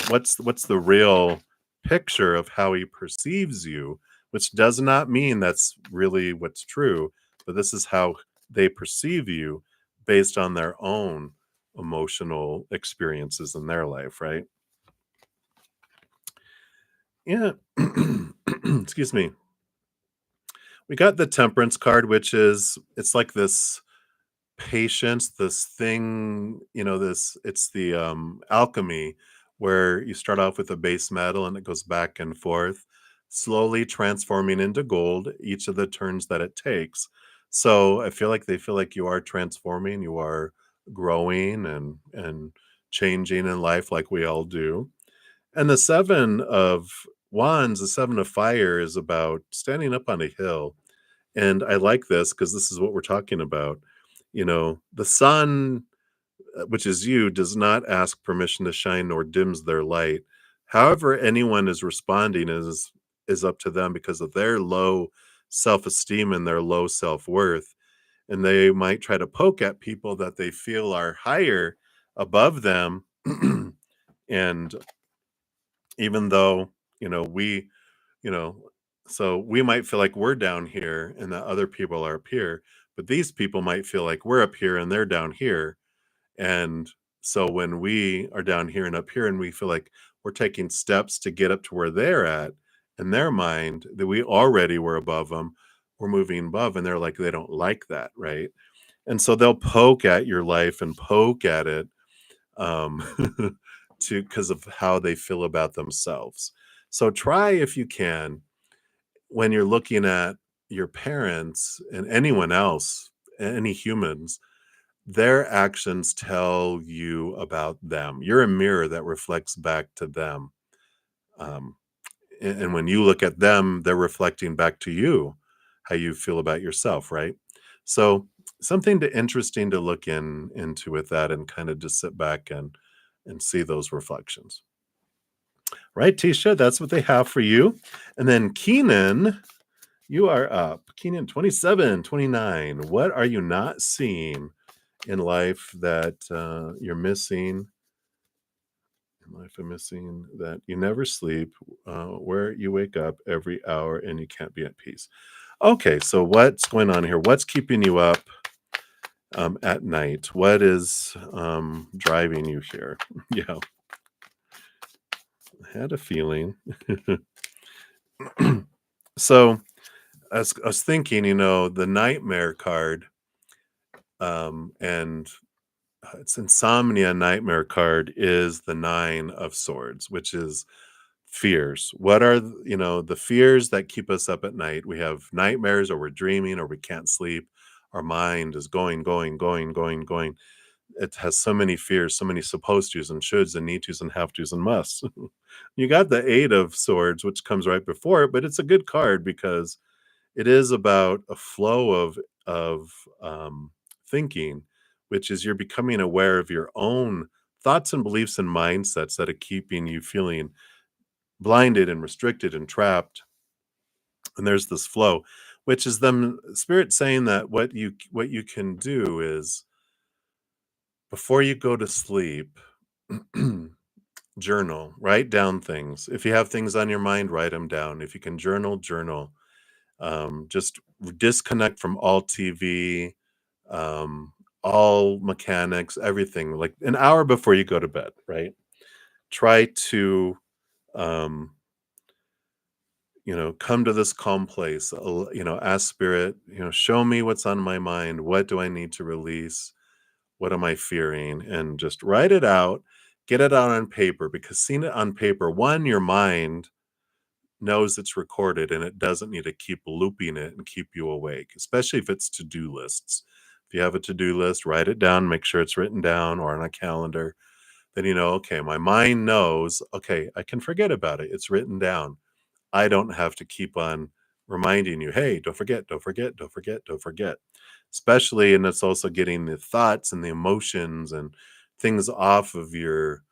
What's the real picture of how he perceives you, which does not mean that's really what's true, but this is how they perceive you based on their own emotional experiences in their life, right? Yeah. Excuse me. We got the temperance card, which is it's like this patience, this thing, this it's the alchemy where you start off with a base metal and it goes back and forth, slowly transforming into gold each of the turns that it takes. So I feel like they feel like you are transforming, you are growing and changing in life like we all do. And the seven of wands, the seven of fire is about standing up on a hill, and I like this because this is what we're talking about. The sun, which is you, does not ask permission to shine nor dims their light. However, anyone is responding is up to them because of their low self-esteem and their low self-worth. And they might try to poke at people that they feel are higher above them. And even though, we you know, so we might feel like we're down here and that other people are up here, but these people might feel like we're up here and they're down here. And so when we are down here and up here and we feel like we're taking steps to get up to where they're at in their mind, that we already were above them, we're moving above, and they're like, they don't like that, right? And so they'll poke at your life and poke at it um, to because of how they feel about themselves. So try if you can when you're looking at your parents and anyone else, any humans, their actions tell you about them. You're a mirror that reflects back to them. Um, and when you look at them, they're reflecting back to you how you feel about yourself, right? So something interesting to look into with that and kind of just sit back and see those reflections. Right, Tisha, that's what they have for you. And then Keenan, you are up. Keenan, 27, 29. What are you not seeing in life that you're missing? In life, I'm missing that you never sleep, where you wake up every hour and you can't be at peace. Okay, so what's going on here? What's keeping you up at night? What is driving you here? Yeah, I had a feeling. So I was thinking, the nightmare card, and its insomnia nightmare card is the nine of swords, which is fears. What are the fears that keep us up at night? We have nightmares, or we're dreaming, or we can't sleep. Our mind is going, going, going, going, going. It has so many fears, so many supposed tos and shoulds and need tos and have tos and musts. You got the eight of swords, which comes right before it, but it's a good card because it is about a flow of thinking, which is you're becoming aware of your own thoughts and beliefs and mindsets that are keeping you feeling blinded and restricted and trapped. And there's this flow, which is them spirit saying that what you can do is before you go to sleep, journal, write down things. If you have things on your mind, write them down. If you can journal, journal. Just disconnect from all TV, um, all mechanics, everything, like an hour before you go to bed, right? Try to um, come to this calm place, ask spirit, show me what's on my mind. What do I need to release? What am I fearing? And just write it out, get it out on paper, because seeing it on paper, one, your mind knows it's recorded and it doesn't need to keep looping it and keep you awake, especially if it's to-do lists. If you have a to-do list, write it down, make sure it's written down or on a calendar. Then okay, my mind knows, okay, I can forget about it. It's written down. I don't have to keep on reminding you, hey, don't forget, don't forget, don't forget, don't forget. Especially, and it's also getting the thoughts and the emotions and things off of your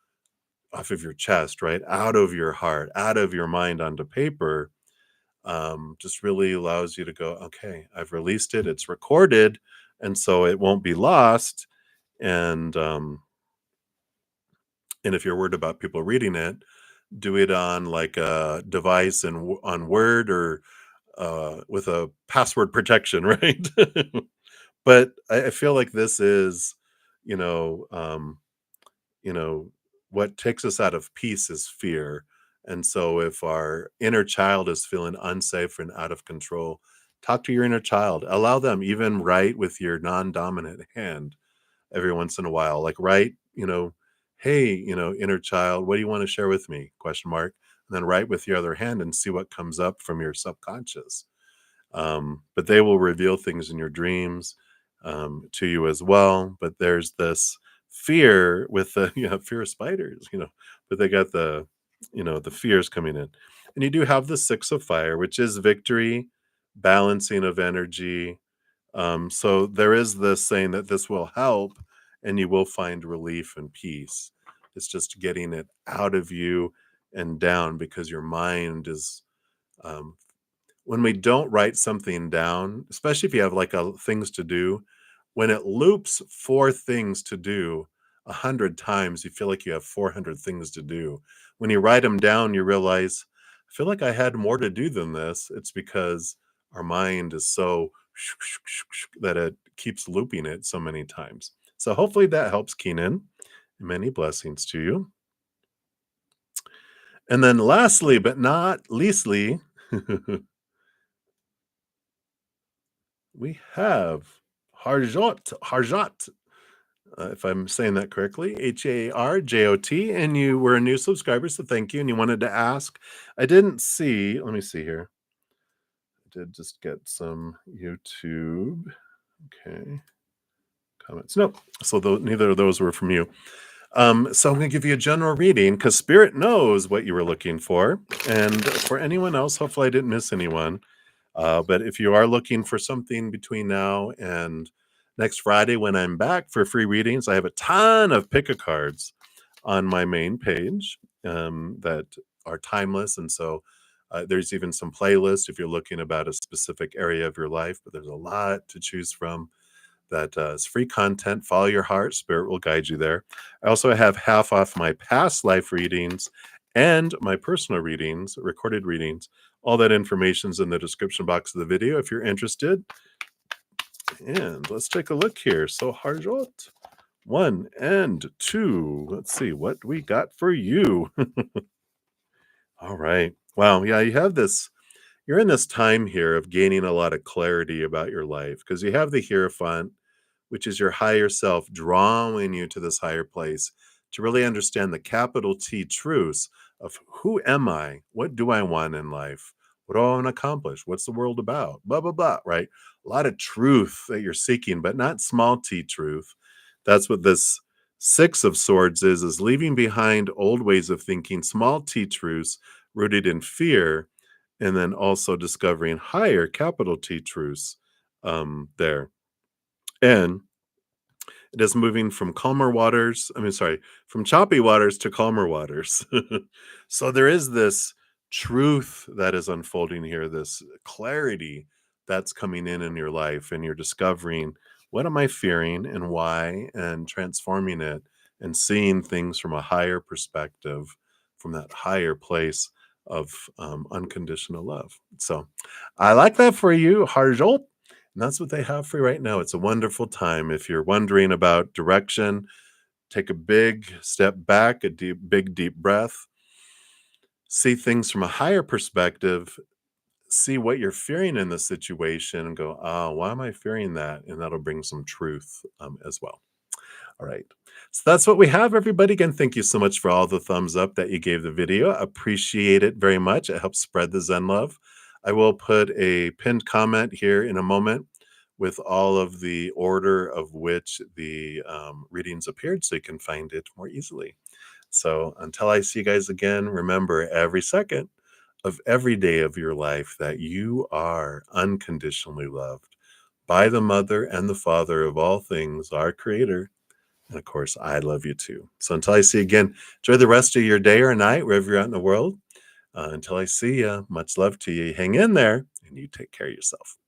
chest, right? Out of your heart, out of your mind onto paper, just really allows you to go, okay, I've released it, it's recorded, and so it won't be lost. And if you're worried about people reading it, do it on like a device and on Word or with a password protection, right? But I feel like this is, you know, um, you know, what takes us out of peace is fear. And so if our inner child is feeling unsafe and out of control, talk to your inner child. Allow them, even write with your non-dominant hand every once in a while. Like write, hey, inner child, what do you want to share with me? Question mark. And then write with your other hand and see what comes up from your subconscious. But they will reveal things in your dreams to you as well. But there's this fear with the fear of spiders, but they got the fears coming in. And you do have the six of fire, which is victory, balancing of energy. So there is this saying that this will help and you will find relief and peace. It's just getting it out of you and down, because your mind is um, when we don't write something down, especially if you have like things to do, when it loops four things to do 100 times, you feel like you have 400 things to do. When you write them down, you realize, I feel like I had more to do than this. It's because our mind is so that it keeps looping it so many times. So hopefully that helps, Keenan. Many blessings to you. And then lastly, but not leastly, we have Harjot, if I'm saying that correctly, Harjot, and you were a new subscriber, so thank you. And you wanted to ask, I didn't see, let me see here. I did just get some YouTube. Okay. Comments. Nope. So neither of those were from you. So I'm going to give you a general reading because Spirit knows what you were looking for. And for anyone else, hopefully I didn't miss anyone. But if you are looking for something between now and next Friday when I'm back for free readings, I have a ton of pick a cards on my main page that are timeless. And so there's even some playlists if you're looking about a specific area of your life, but there's a lot to choose from. That is free content. Follow your heart. Spirit will guide you there. I also have half off my past life readings and my personal readings, recorded readings. All that information's in the description box of the video if you're interested. And let's take a look here. So Harjot, 1 and 2. Let's see what we got for you. All right. Wow. Yeah, you have this. You're in this time here of gaining a lot of clarity about your life because you have the Hierophant, which is your higher self drawing you to this higher place to really understand the capital T truths of who am I? What do I want in life? What do I want to accomplish? What's the world about? Blah, blah, blah, right? A lot of truth that you're seeking, but not small t truth. That's what this Six of Swords is leaving behind old ways of thinking, small t truths rooted in fear, and then also discovering higher capital T truths there. And it is moving from calmer waters. I mean, sorry, from choppy waters to calmer waters. So there is this truth that is unfolding here, this clarity that's coming in your life, and you're discovering what am I fearing and why, and transforming it and seeing things from a higher perspective, from that higher place of unconditional love. So I like that for you, Harjot. And that's what they have for you right now. It's a wonderful time. If you're wondering about direction, take a big step back, a deep breath, see things from a higher perspective, see what you're fearing in the situation and go, "Ah, why am I fearing that?" And that'll bring some truth, as well. All right. So that's what we have, everybody. Again, thank you so much for all the thumbs up that you gave the video. Appreciate it very much. It helps spread the Zen love. I will put a pinned comment here in a moment with all of the order of which the readings appeared so you can find it more easily. So until I see you guys again, remember every second of every day of your life that you are unconditionally loved by the mother and the father of all things, our creator. And of course, I love you too. So until I see you again, enjoy the rest of your day or night, wherever you're at in the world. Until I see you, much love to you. Hang in there and you take care of yourself.